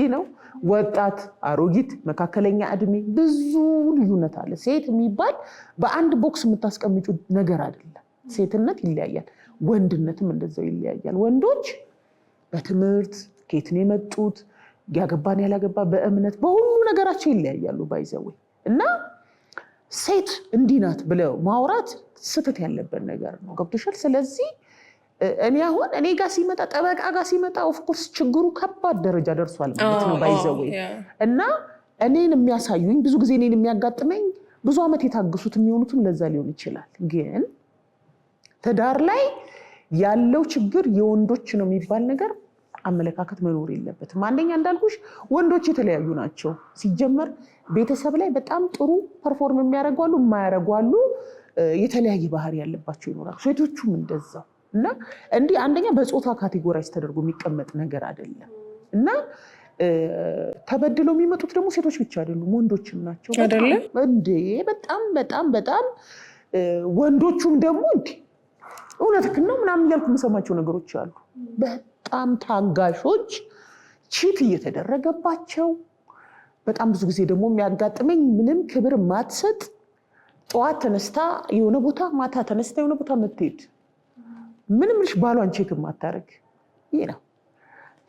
ነው፣ ወጣት አሮጊት፣ መካከለኛ እድሜ ብዙ ልዩነት አለ። ሴት የሚባል በአንድ ቦክስ የምታስቀምጩ ነገር አይደለም። ሴትነት ይለያያል፣ ወንድነትም እንደዛው ይለያያል። ወንዶች በትምህርት ከየት ነው የመጡት፣ ያገባን ያላገባ፣ በእምነት በሁሉ ነገራቸው ይለያያሉ ባይዘው እና ሴት እንዲህ ናት ብለው ማውራት ስህተት ያለበት ነገር ነው። ገብቶሻል? ስለዚህ እኔ አሁን እኔ ጋር ሲመጣ ጠበቃ ጋር ሲመጣ ኦፍኮርስ ችግሩ ከባድ ደረጃ ደርሷል ማለት ነው ባይዘው እና እኔን የሚያሳዩኝ ብዙ ጊዜ እኔን የሚያጋጥመኝ ብዙ ዓመት የታገሱት የሚሆኑትም ለዛ ሊሆን ይችላል። ግን ትዳር ላይ ያለው ችግር የወንዶች ነው የሚባል ነገር አመለካከት መኖር የለበትም። አንደኛ እንዳልኩሽ ወንዶች የተለያዩ ናቸው። ሲጀመር ቤተሰብ ላይ በጣም ጥሩ ፐርፎርም የሚያደርጉ አሉ፣ የማያደርጉ አሉ፣ የተለያየ ባህሪ ያለባቸው ይኖራሉ። ሴቶቹም እንደዛው እና እንዲህ አንደኛ በጾታ ካቴጎራይዝ ተደርጎ የሚቀመጥ ነገር አይደለም እና ተበድለው የሚመጡት ደግሞ ሴቶች ብቻ አይደሉም ወንዶችም ናቸው እንዴ። በጣም በጣም በጣም ወንዶቹም ደግሞ እንዴ እውነትህን ነው ምናምን እያልኩ የምሰማቸው ነገሮች አሉ። በጣም ታጋሾች ቺት እየተደረገባቸው በጣም ብዙ ጊዜ ደግሞ የሚያጋጥመኝ ምንም ክብር ማትሰጥ ጠዋት ተነስታ የሆነ ቦታ ማታ ተነስታ የሆነ ቦታ የምትሄድ ምንም ልሽ ባሏን ቼክ ማታረግ ይሄ ነው።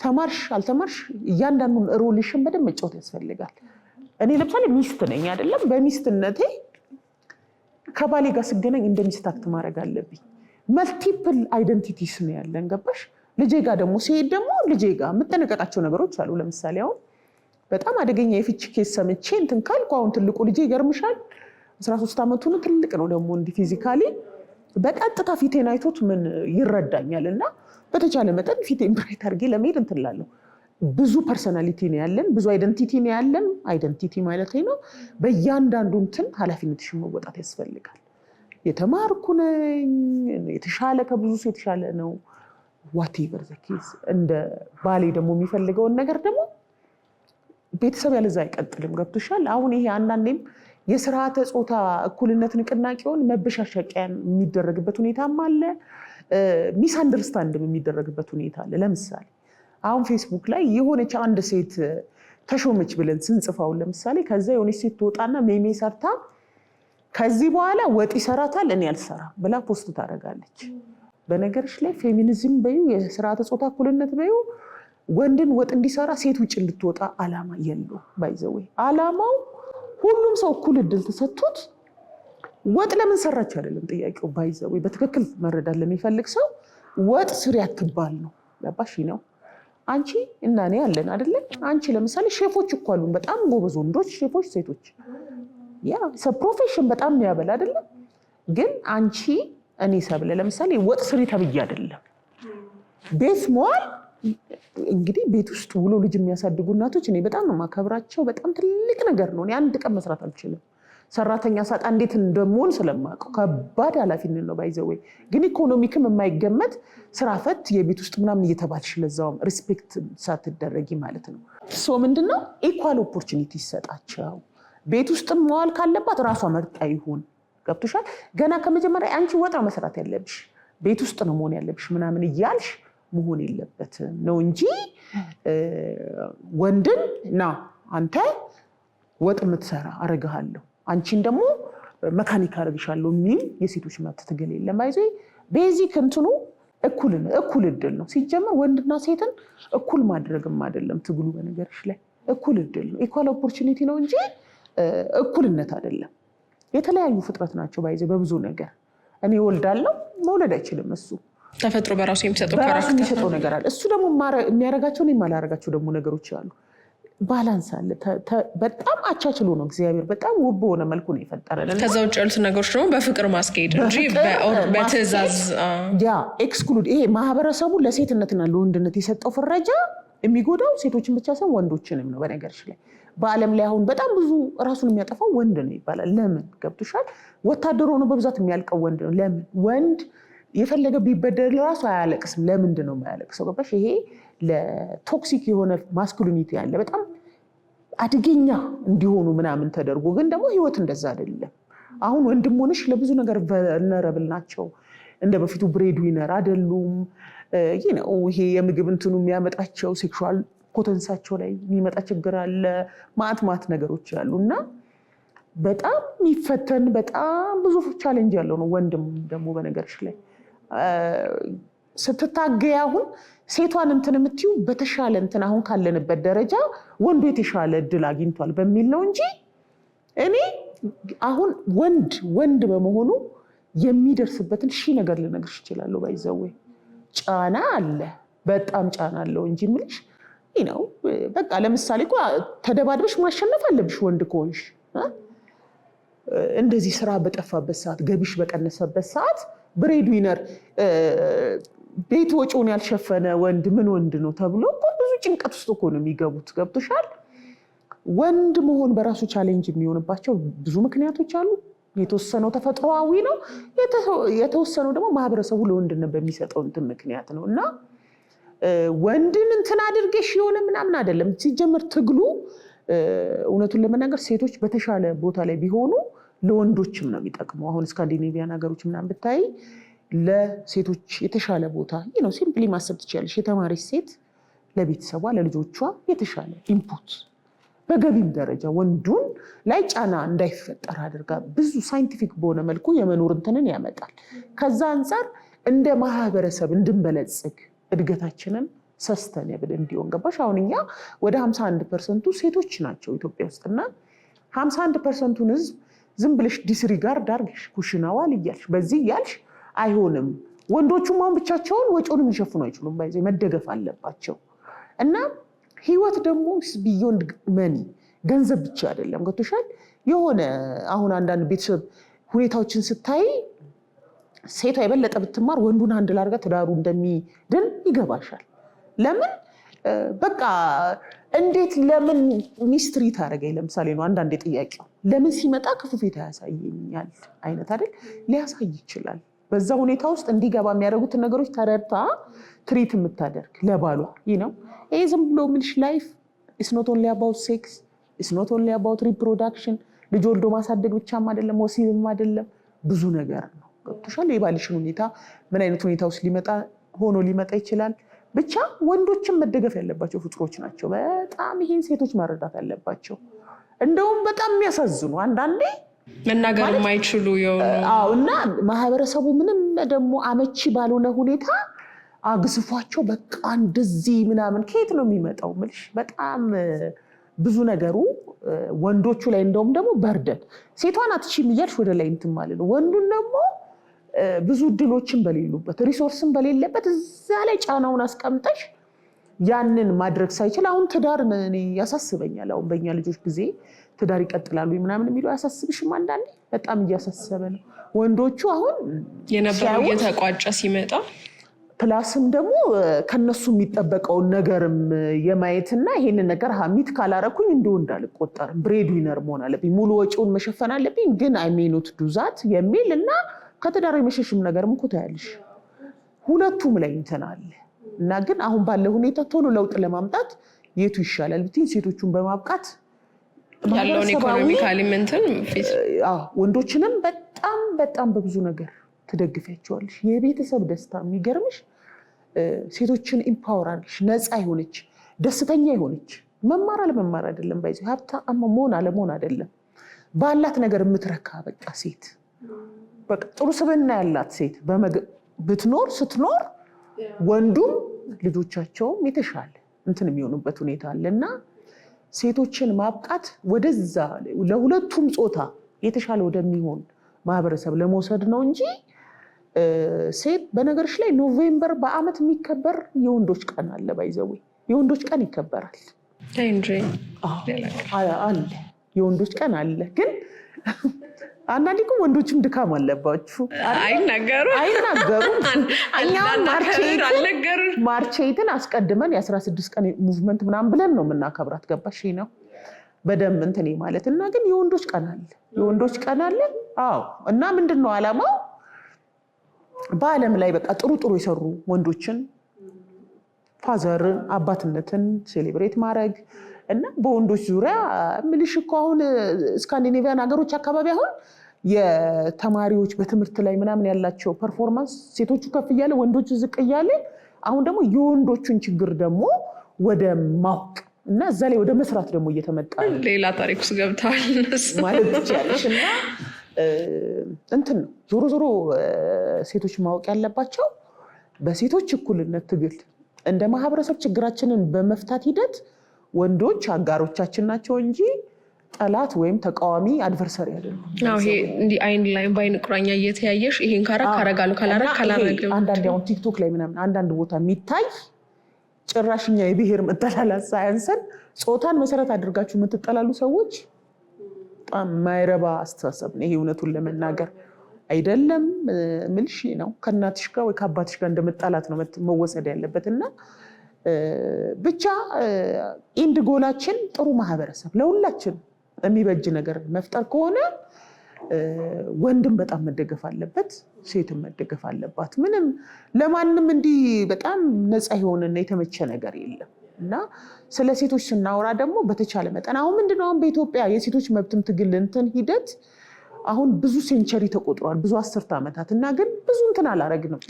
ተማርሽ አልተማርሽ እያንዳንዱን ሮልሽን በደንብ መጫወት ያስፈልጋል። እኔ ለምሳሌ ሚስት ነኝ አይደለም፣ በሚስትነቴ ከባሌ ጋር ስገናኝ እንደ ሚስት አክት ማድረግ አለብኝ። መልቲፕል አይደንቲቲስ ነው ያለን ገባሽ? ልጄ ጋር ደግሞ ሲሄድ ደግሞ ልጄ ጋር የምጠነቀቃቸው ነገሮች አሉ። ለምሳሌ አሁን በጣም አደገኛ የፍቺ ኬስ ሰምቼ እንትን ካልኩ አሁን ትልቁ ልጄ ይገርምሻል 13 ዓመቱ ነው፣ ትልቅ ነው ደግሞ እንዲህ ፊዚካሊ በቀጥታ ፊቴን አይቶት ምን ይረዳኛል። እና በተቻለ መጠን ፊቴን ብራይት አድርጌ ለመሄድ እንትን እላለሁ። ብዙ ፐርሰናሊቲ ነው ያለን፣ ብዙ አይደንቲቲ ነው ያለን። አይደንቲቲ ማለት ነው በእያንዳንዱ እንትን ኃላፊነትሽን መወጣት ያስፈልጋል። የተማርኩ ነኝ፣ የተሻለ ከብዙ ሰው የተሻለ ነው ዋቴቨር ዘ ኬዝ። እንደ ባሌ ደግሞ የሚፈልገውን ነገር ደግሞ ቤተሰብ ያለዛ አይቀጥልም። ገብቶሻል? አሁን ይሄ አንዳንዴም የስርዓተ ጾታ እኩልነት ንቅናቄውን መበሻሸቂያን የሚደረግበት ሁኔታም አለ፣ ሚስ አንደርስታንድም የሚደረግበት ሁኔታ አለ። ለምሳሌ አሁን ፌስቡክ ላይ የሆነች አንድ ሴት ተሾመች ብለን ስንጽፋውን ለምሳሌ ከዛ የሆነች ሴት ትወጣና ሜሜ ሰርታ ከዚህ በኋላ ወጥ ይሰራታል እኔ አልሰራም ብላ ፖስት ታደርጋለች። በነገርሽ ላይ ፌሚኒዝም በዩ የስርዓተ ጾታ እኩልነት በዩ ወንድን ወጥ እንዲሰራ ሴት ውጭ እንድትወጣ አላማ የለው። ባይዘዌ አላማው ሁሉም ሰው እኩል እድል ተሰጥቶት ወጥ ለምን ሰራች አይደለም ጥያቄው። ባይዘዌ በትክክል መረዳት ለሚፈልግ ሰው ወጥ ስሪ አትባል ነው። ለባሽ ነው አንቺ እና እኔ ያለን አይደለ? አንቺ ለምሳሌ ሼፎች እኮ አሉን በጣም ጎበዝ ወንዶች ሼፎች፣ ሴቶች ያ ፕሮፌሽን በጣም የሚያበላ አይደለ? ግን አንቺ እኔ ሰብለ ለምሳሌ ወጥ ስሪ ተብዬ አይደለም። ቤት መዋል እንግዲህ ቤት ውስጥ ውሎ ልጅ የሚያሳድጉ እናቶች እኔ በጣም ነው የማከብራቸው። በጣም ትልቅ ነገር ነው። እኔ አንድ ቀን መስራት አልችልም። ሰራተኛ ሳጣ እንዴት እንደምሆን ስለማውቀው ከባድ ኃላፊነት ነው። ባይዘወይ ግን ኢኮኖሚክም የማይገመት ስራ ፈት የቤት ውስጥ ምናምን እየተባልሽ ለዛውም ሪስፔክት ሳትደረጊ ማለት ነው። ሶ ምንድነው ኢኳል ኦፖርቹኒቲ ይሰጣቸው። ቤት ውስጥም መዋል ካለባት ራሷ መርጣ ይሁን። ገብቶሻል? ገና ከመጀመሪያ አንቺ ወጣ መስራት ያለብሽ ቤት ውስጥ ነው መሆን ያለብሽ ምናምን እያልሽ መሆን የለበትም ነው እንጂ ወንድን ና አንተ ወጥ የምትሰራ አረጋለሁ አንቺን ደግሞ መካኒክ አረግሻለሁ የሚል የሴቶች መብት ትግል የለም። ባይዞ ቤዚክ እንትኑ እኩል እድል ነው። ሲጀመር ወንድና ሴትን እኩል ማድረግም አይደለም ትግሉ። በነገርሽ ላይ እኩል እድል ነው፣ ኢኳል ኦፖርቹኒቲ ነው እንጂ እኩልነት አይደለም። የተለያዩ ፍጥረት ናቸው። ባይዞ በብዙ ነገር እኔ ወልዳለሁ መውለድ አይችልም እሱ ተፈጥሮ በራሱ የሚሰጠው ነገር አለ። እሱ ደግሞ የሚያረጋቸው የማላረጋቸው ደግሞ ነገሮች አሉ። ባላንስ አለ። በጣም አቻችሎ ነው እግዚአብሔር በጣም ውብ በሆነ መልኩ ነው የፈጠረን። ከዛ ውጭ ያሉት ነገሮች ደግሞ በፍቅር ማስኬድ እንጂ በትዕዛዝ ያ ኤክስክሉድ ይሄ ማህበረሰቡ ለሴትነትና ለወንድነት የሰጠው ፍረጃ የሚጎዳው ሴቶችን ብቻ ሳይሆን ወንዶችንም ነው። በነገርሽ ላይ በዓለም ላይ አሁን በጣም ብዙ ራሱን የሚያጠፋው ወንድ ነው ይባላል። ለምን ገብቶሻል? ወታደር ሆኖ በብዛት የሚያልቀው ወንድ ነው። ለምን? ወንድ የፈለገ ቢበደል ራሱ አያለቅስም። ለምንድን ነው የማያለቅሰው? ገባሽ? ይሄ ለቶክሲክ የሆነ ማስኩሊኒቲ ያለ በጣም አደገኛ እንዲሆኑ ምናምን ተደርጎ ግን ደግሞ ህይወት እንደዛ አይደለም። አሁን ወንድም ሆነሽ ለብዙ ነገር vulnerable ናቸው። እንደ በፊቱ ብሬድ ዊነር አይደሉም። ይሄ የምግብ እንትኑ የሚያመጣቸው ሴክሹዋል ፖተንሳቸው ላይ የሚመጣ ችግር አለ። ማት ነገሮች አሉ እና በጣም የሚፈተን በጣም ብዙ ቻሌንጅ ያለው ነው። ወንድም ደግሞ በነገርሽ ላይ ስትታገይ አሁን ሴቷን እንትን የምትዩ በተሻለ እንትን አሁን ካለንበት ደረጃ ወንዱ የተሻለ እድል አግኝቷል በሚል ነው እንጂ እኔ አሁን ወንድ በመሆኑ የሚደርስበትን ነገር ልነግርሽ እችላለሁ። ባይዘዌ ጫና አለ፣ በጣም ጫና አለው እንጂ ምልሽ ነው። በቃ ለምሳሌ እኮ ተደባድበሽ ማሸነፍ አለብሽ ወንድ ከሆንሽ። እንደዚህ ስራ በጠፋበት ሰዓት፣ ገቢሽ በቀነሰበት ሰዓት ብሬድ ዊነር ቤት ወጪውን ያልሸፈነ ወንድ ምን ወንድ ነው ተብሎ እኮ ብዙ ጭንቀት ውስጥ እኮ ነው የሚገቡት። ገብቶሻል? ወንድ መሆን በራሱ ቻሌንጅ የሚሆንባቸው ብዙ ምክንያቶች አሉ። የተወሰነው ተፈጥሮአዊ ነው፣ የተወሰነው ደግሞ ማህበረሰቡ ለወንድነት በሚሰጠው እንትን ምክንያት ነው። እና ወንድን እንትን አድርገሽ የሆነ ምናምን አይደለም። ሲጀመር ትግሉ እውነቱን ለመናገር ሴቶች በተሻለ ቦታ ላይ ቢሆኑ ለወንዶችም ነው የሚጠቅመው። አሁን ስካንዲኔቪያን ሀገሮች ምናምን ብታይ ለሴቶች የተሻለ ቦታ ነው። ሲምፕሊ ማሰብ ትችላለሽ። የተማረች ሴት ለቤተሰቧ ለልጆቿ የተሻለ ኢንፑት በገቢም ደረጃ ወንዱን ላይ ጫና እንዳይፈጠር አድርጋ ብዙ ሳይንቲፊክ በሆነ መልኩ የመኖር እንትንን ያመጣል። ከዛ አንጻር እንደ ማህበረሰብ እንድንበለጽግ እድገታችንን ሰስተነብል እንዲሆን ገባሽ? አሁን እኛ ወደ 51% ሴቶች ናቸው ኢትዮጵያ ውስጥና 51%ን ህዝብ ዝም ብለሽ ዲስሪጋርድ አድርገሽ ኩሽና ዋል እያልሽ በዚህ እያልሽ አይሆንም። ወንዶቹም አሁን ብቻቸውን ወጪውን ሊሸፍኑ አይችሉም። ባይዘ መደገፍ አለባቸው። እና ህይወት ደግሞ ቢዮንድ መኒ ገንዘብ ብቻ አይደለም። ገብቶሻል? የሆነ አሁን አንዳንድ ቤተሰብ ሁኔታዎችን ስታይ ሴቷ የበለጠ ብትማር ወንዱን አንድ ላርጋ ትዳሩ እንደሚድን ይገባሻል። ለምን? በቃ እንዴት ለምን ሚስትሪ ታደርገኝ? ለምሳሌ ነው አንዳንዴ ጥያቄው ለምን ሲመጣ ክፉ ፊት ያሳየኛል አይነት አይደል? ሊያሳይ ይችላል። በዛ ሁኔታ ውስጥ እንዲገባ የሚያደርጉትን ነገሮች ተረድታ ትሪት የምታደርግ ለባሏ ነው። ይሄ ዝም ብሎ ምልሽ ላይፍ ኢስ ኖት ኦንሊ አባውት ሴክስ ኢስ ኖት ኦንሊ አባውት ሪፕሮዳክሽን። ልጅ ወልዶ ማሳደግ ብቻም አይደለም፣ ወሲብም አይደለም፣ ብዙ ነገር ነው። ገብቶሻል? የባልሽን ሁኔታ ምን አይነት ሁኔታ ውስጥ ሊመጣ ይችላል። ብቻ ወንዶችም መደገፍ ያለባቸው ፍጡሮች ናቸው። በጣም ይሄን ሴቶች መረዳት አለባቸው። እንደውም በጣም የሚያሳዝኑ አንዳንዴ መናገር የማይችሉ እና ማህበረሰቡ ምንም ደግሞ አመቺ ባልሆነ ሁኔታ አግዝፏቸው በቃ እንደዚህ ምናምን ከየት ነው የሚመጣው? ምልሽ በጣም ብዙ ነገሩ ወንዶቹ ላይ እንደውም ደግሞ በርደን ሴቷን አትችይም እያልሽ ወደ ላይ እንትን ማለት ነው። ወንዱን ደግሞ ብዙ እድሎችን በሌሉበት ሪሶርስን በሌለበት እዛ ላይ ጫናውን አስቀምጠሽ ያንን ማድረግ ሳይችል አሁን ትዳር እኔ ያሳስበኛል። አሁን በእኛ ልጆች ጊዜ ትዳር ይቀጥላሉ ምናምን የሚለው አያሳስብሽም? አንዳንዴ በጣም እያሳሰበ ነው። ወንዶቹ አሁን የነበረው እየተቋጨ ሲመጣ ፕላስም ደግሞ ከነሱ የሚጠበቀውን ነገርም የማየትና ይሄንን ነገር ሚት ካላረኩኝ እንደ ወንድ አልቆጠርም፣ ብሬድ ዊነር መሆን አለብኝ፣ ሙሉ ወጪውን መሸፈን አለብኝ፣ ግን አይ ሜይ ኖት ዱ ዛት የሚል እና ከትዳር የመሸሽም ነገርም እኮ ታያለሽ። ሁለቱም ላይ እንትን አለ እና ግን አሁን ባለ ሁኔታ ቶሎ ለውጥ ለማምጣት የቱ ይሻላል ብትይ ሴቶቹን በማብቃት ያለውን ኢኮኖሚካሊ እንትን ወንዶችንም በጣም በብዙ ነገር ትደግፊያቸዋለሽ። የቤተሰብ ደስታ የሚገርምሽ ሴቶችን ኢምፓወር አድርግሽ ነፃ የሆነች ደስተኛ የሆነች መማር አለመማር አይደለም፣ ባይዘ ሀብታም መሆን አለመሆን አይደለም፣ ባላት ነገር የምትረካ በቃ ሴት በቃ ጥሩ ስብዕና ያላት ሴት ስትኖር ወንዱም ልጆቻቸውም የተሻለ እንትን የሚሆኑበት ሁኔታ አለና ሴቶችን ማብቃት ወደዛ ለሁለቱም ጾታ የተሻለ ወደሚሆን ማህበረሰብ ለመውሰድ ነው እንጂ ሴት በነገርሽ ላይ ኖቬምበር በአመት የሚከበር የወንዶች ቀን አለ። ባይዘዌ የወንዶች ቀን ይከበራል አለ፣ የወንዶች ቀን አለ። ግን አንዳንዴ እኮ ወንዶችም ድካም አለባችሁ፣ አይናገሩም። እኛም ማርቼትን አስቀድመን የ16 ቀን ሙቭመንት ምናምን ብለን ነው የምናከብራት። ገባሽ ነው በደንብ እንትን ማለት እና ግን የወንዶች ቀን አለ። አዎ። እና ምንድን ነው ዓላማው? በዓለም ላይ በቃ ጥሩ የሰሩ ወንዶችን ፋዘርን አባትነትን ሴሌብሬት ማድረግ እና በወንዶች ዙሪያ ምልሽ እኮ አሁን ስካንዲኔቪያን ሀገሮች አካባቢ አሁን የተማሪዎች በትምህርት ላይ ምናምን ያላቸው ፐርፎርማንስ ሴቶቹ ከፍ እያለ ወንዶቹ ዝቅ እያለ አሁን ደግሞ የወንዶቹን ችግር ደግሞ ወደ ማወቅ እና እዛ ላይ ወደ መስራት ደግሞ እየተመጣ ሌላ ታሪክ ውስጥ ገብተዋል ማለት ትችላለሽ። እና እንትን ነው ዞሮ ሴቶች ማወቅ ያለባቸው በሴቶች እኩልነት ትግል እንደ ማህበረሰብ ችግራችንን በመፍታት ሂደት ወንዶች አጋሮቻችን ናቸው እንጂ ጠላት ወይም ተቃዋሚ አድቨርሰሪ አይደለም። ይሄ እንዲህ አይን ላይ ባይን ቁራኛ እየተያየሽ ይሄን ካረጋለሁ ካላረግም አንዳንድ አሁን ቲክቶክ ላይ ምናምን አንዳንድ ቦታ የሚታይ ጭራሽኛ የብሔር መጠላላት ሳያንሰን ጾታን መሰረት አድርጋችሁ የምትጠላሉ ሰዎች በጣም ማይረባ አስተሳሰብ ነው። ይሄ እውነቱን ለመናገር አይደለም ምልሽ ነው ከእናትሽ ጋር ወይ ከአባትሽ ጋር እንደመጣላት ነው መወሰድ ያለበት። እና ብቻ ኢንድ ጎላችን ጥሩ ማህበረሰብ ለሁላችን የሚበጅ ነገር መፍጠር ከሆነ ወንድም በጣም መደገፍ አለበት፣ ሴትም መደገፍ አለባት። ምንም ለማንም እንዲህ በጣም ነፃ የሆነና የተመቸ ነገር የለም። እና ስለ ሴቶች ስናወራ ደግሞ በተቻለ መጠን አሁን ምንድነው አሁን በኢትዮጵያ የሴቶች መብትም ትግል እንትን ሂደት አሁን ብዙ ሴንቸሪ ተቆጥሯል፣ ብዙ 10 ዓመታት እና ግን ብዙ እንትን አላረግንም፣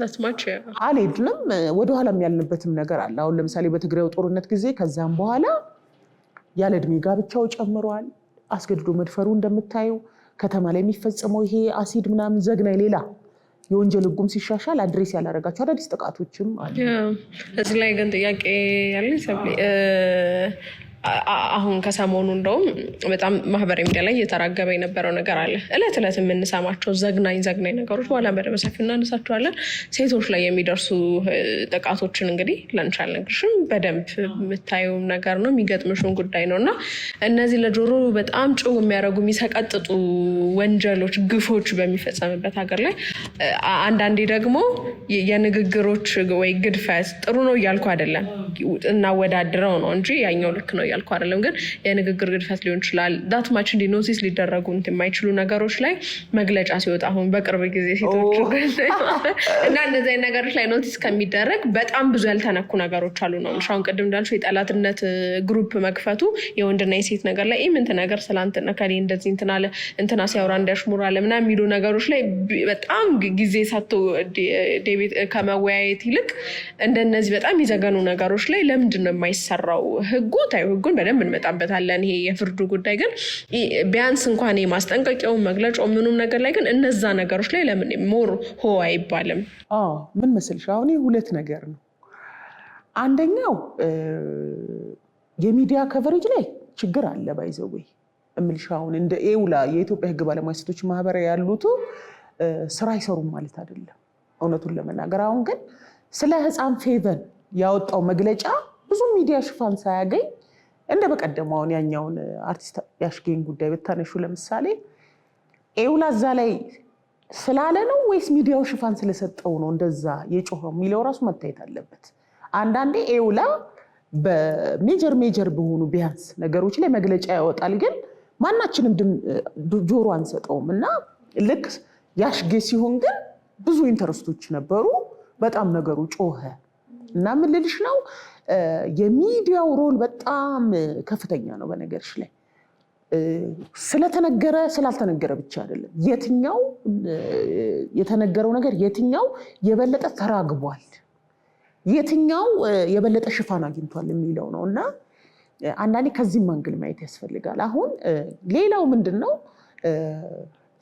አልሄድንም፣ ወደኋላም ያልንበትም ነገር አለ። አሁን ለምሳሌ በትግራይ ጦርነት ጊዜ ከዛም በኋላ ያለ እድሜ ጋብቻው ጨምሯል። አስገድዶ መድፈሩ እንደምታየው ከተማ ላይ የሚፈጸመው ይሄ አሲድ ምናምን ዘግናኝ ሌላ የወንጀል ህጉም ሲሻሻል አድሬስ ያላረጋቸው አዳዲስ ጥቃቶችም አሉ። እዚህ ላይ ግን ጥያቄ ያለኝ ሰብሊ አሁን ከሰሞኑ እንደውም በጣም ማህበራዊ ሚዲያ ላይ እየተራገበ የነበረው ነገር አለ። እለት የምንሰማቸው ዘግናኝ ነገሮች በኋላ በሰፊው እናነሳቸዋለን። ሴቶች ላይ የሚደርሱ ጥቃቶችን እንግዲህ ላንቺ አልነግርሽም፣ በደንብ የምታየው ነገር ነው፣ የሚገጥምሽን ጉዳይ ነው እና እነዚህ ለጆሮ በጣም ጭው የሚያደርጉ የሚሰቀጥጡ ወንጀሎች፣ ግፎች በሚፈጸምበት ሀገር ላይ አንዳንዴ ደግሞ የንግግሮች ወይ ግድፈት ጥሩ ነው እያልኩ አይደለም፣ እናወዳድረው ነው እንጂ ያኛው ልክ ነው እያልኩ አይደለም፣ ግን የንግግር ግድፈት ሊሆን ይችላል። ዳት ማች እንዲ ኖቲስ ሊደረጉ የማይችሉ ነገሮች ላይ መግለጫ ሲወጣ አሁን በቅርብ ጊዜ ሴቶች እና እነዚህ ነገሮች ላይ ኖቲስ ከሚደረግ በጣም ብዙ ያልተነኩ ነገሮች አሉ ነው። አሁን ቅድም እንዳልሽው የጠላትነት ግሩፕ መክፈቱ የወንድና የሴት ነገር ላይ ምንት ነገር ስላንተና ከሌ እንደዚህ እንትና ሲያወራ እንዲያሽሙራለ ምናምን የሚሉ ነገሮች ላይ በጣም ጊዜ ሰጥቶ ዴቪድ ከመወያየት ይልቅ እንደነዚህ በጣም ይዘገኑ ነገሮች ላይ ለምንድን ነው የማይሰራው? ህጉን በደንብ እንመጣበታለን። ይሄ የፍርዱ ጉዳይ ግን ቢያንስ እንኳን የማስጠንቀቂያው መግለጫው ምኑም ነገር ላይ ግን እነዛ ነገሮች ላይ ለምን ሞር ሆ አይባልም? ምን መሰልሽ አሁን ሁለት ነገር ነው። አንደኛው የሚዲያ ከቨሬጅ ላይ ችግር አለ። ባይዘወይ እምልሽ አሁን እንደ ኤውላ የኢትዮጵያ ህግ ባለሙያ ሴቶች ማህበር ያሉት ስራ አይሰሩም ማለት አይደለም እውነቱን ለመናገር። አሁን ግን ስለ ህፃን ፌቨን ያወጣው መግለጫ ብዙ ሚዲያ ሽፋን ሳያገኝ እንደ በቀደመው አሁን ያኛውን አርቲስት ያሽጌን ጉዳይ ብታነሹ ለምሳሌ ኤውላ እዛ ላይ ስላለ ነው ወይስ ሚዲያው ሽፋን ስለሰጠው ነው እንደዛ የጮኸው የሚለው ራሱ መታየት አለበት። አንዳንዴ ኤውላ በሜጀር በሆኑ ቢያንስ ነገሮች ላይ መግለጫ ያወጣል፣ ግን ማናችንም ጆሮ አንሰጠውም እና ልክ ያሽጌ ሲሆን ግን ብዙ ኢንተረስቶች ነበሩ። በጣም ነገሩ ጮኸ እና ምን ልልሽ ነው የሚዲያው ሮል በጣም ከፍተኛ ነው። በነገርሽ ላይ ስለተነገረ ስላልተነገረ ብቻ አይደለም፣ የትኛው የተነገረው ነገር የትኛው የበለጠ ተራግቧል፣ የትኛው የበለጠ ሽፋን አግኝቷል የሚለው ነው እና አንዳንዴ ከዚህም አንግል ማየት ያስፈልጋል። አሁን ሌላው ምንድነው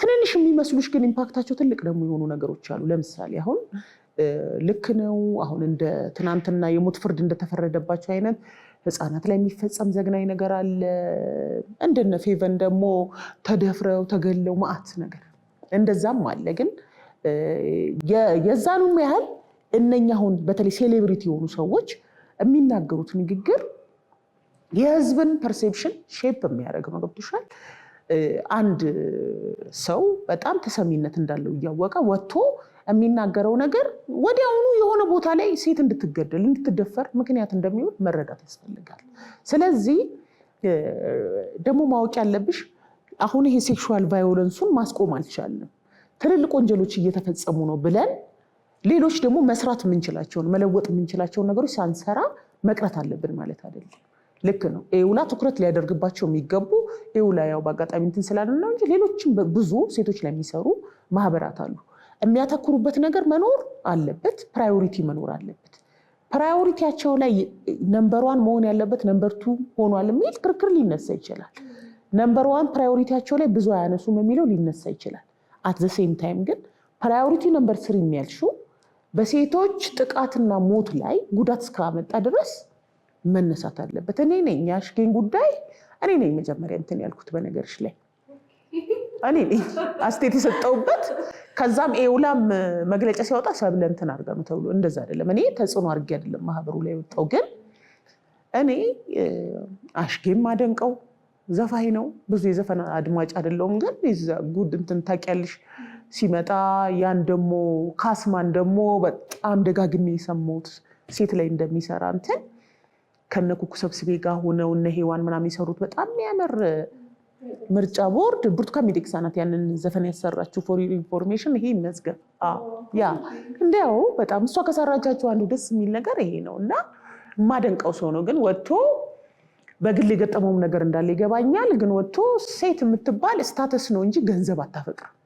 ትንንሽ የሚመስሉሽ ግን ኢምፓክታቸው ትልቅ ደግሞ የሆኑ ነገሮች አሉ። ለምሳሌ አሁን ልክ ነው አሁን እንደ ትናንትና የሞት ፍርድ እንደተፈረደባቸው አይነት ህፃናት ላይ የሚፈጸም ዘግናኝ ነገር አለ። እንደነ ፌቨን ደግሞ ተደፍረው ተገለው ማአት ነገር እንደዛም አለ። ግን የዛኑም ያህል እነኛ አሁን በተለይ ሴሌብሪቲ የሆኑ ሰዎች የሚናገሩት ንግግር የህዝብን ፐርሴፕሽን ሼፕ የሚያደርግ ነው። ገብቶሻል? አንድ ሰው በጣም ተሰሚነት እንዳለው እያወቀ ወጥቶ የሚናገረው ነገር ወዲያውኑ የሆነ ቦታ ላይ ሴት እንድትገደል እንድትደፈር ምክንያት እንደሚሆን መረዳት ያስፈልጋል። ስለዚህ ደግሞ ማወቅ ያለብሽ አሁን ይሄ ሴክሹዋል ቫዮለንሱን ማስቆም አልቻልንም፣ ትልልቅ ወንጀሎች እየተፈጸሙ ነው ብለን ሌሎች ደግሞ መስራት የምንችላቸውን መለወጥ የምንችላቸውን ነገሮች ሳንሰራ መቅረት አለብን ማለት አይደለም። ልክ ነው ኤውላ ትኩረት ሊያደርግባቸው የሚገቡ ኤውላ ያው በአጋጣሚ እንትን ስላለን ነው እንጂ ሌሎችም ብዙ ሴቶች ላይ የሚሰሩ ማህበራት አሉ። የሚያተኩሩበት ነገር መኖር አለበት፣ ፕራዮሪቲ መኖር አለበት። ፕራዮሪቲያቸው ላይ ነምበር 1 መሆን ያለበት ነምበር 2 ሆኗል የሚል ክርክር ሊነሳ ይችላል። ነምበር 1 ፕራዮሪቲያቸው ላይ ብዙ አያነሱም የሚለው ሊነሳ ይችላል። አት ዘ ሴም ታይም ግን ፕራዮሪቲ ነምበር 3 የሚያልሽው በሴቶች ጥቃትና ሞት ላይ ጉዳት እስካመጣ ድረስ መነሳት አለበት። እኔ ነኝ ያሽጌን ጉዳይ እኔ ነኝ መጀመሪያ እንትን ያልኩት በነገርሽ ላይ እኔ ነኝ አስቴት የሰጠውበት። ከዛም ኤውላም መግለጫ ሲያወጣ ሰብለ እንትን አድርጋ ነው ተብሎ እንደዛ አይደለም። እኔ ተጽዕኖ አድርጌ አይደለም ማህበሩ ላይ ወጣው። ግን እኔ አሽጌም አደንቀው ዘፋኝ ነው፣ ብዙ የዘፈን አድማጭ አይደለሁም። ግን ጉድ እንትን ታውቂያለሽ ሲመጣ ያን ደግሞ ካስማን ደግሞ በጣም ደጋግሜ የሰማሁት ሴት ላይ እንደሚሰራ እንትን ከነኩኩ ሰብስቤ ጋር ሆነው እነ ሄዋን ምናምን የሰሩት በጣም የሚያምር ምርጫ ቦርድ ብርቱካን ሚደቅሳ ናት ያንን ዘፈን ያሰራችው ፎር ዩር ኢንፎርሜሽን። ይሄ ይመዝገብ ያ እንዲያው በጣም እሷ ከሰራቻቸው አንዱ ደስ የሚል ነገር ይሄ ነው እና የማደንቀው ሰው ነው። ግን ወጥቶ በግል የገጠመውም ነገር እንዳለ ይገባኛል። ግን ወጥቶ ሴት የምትባል ስታተስ ነው እንጂ ገንዘብ አታፈቅርም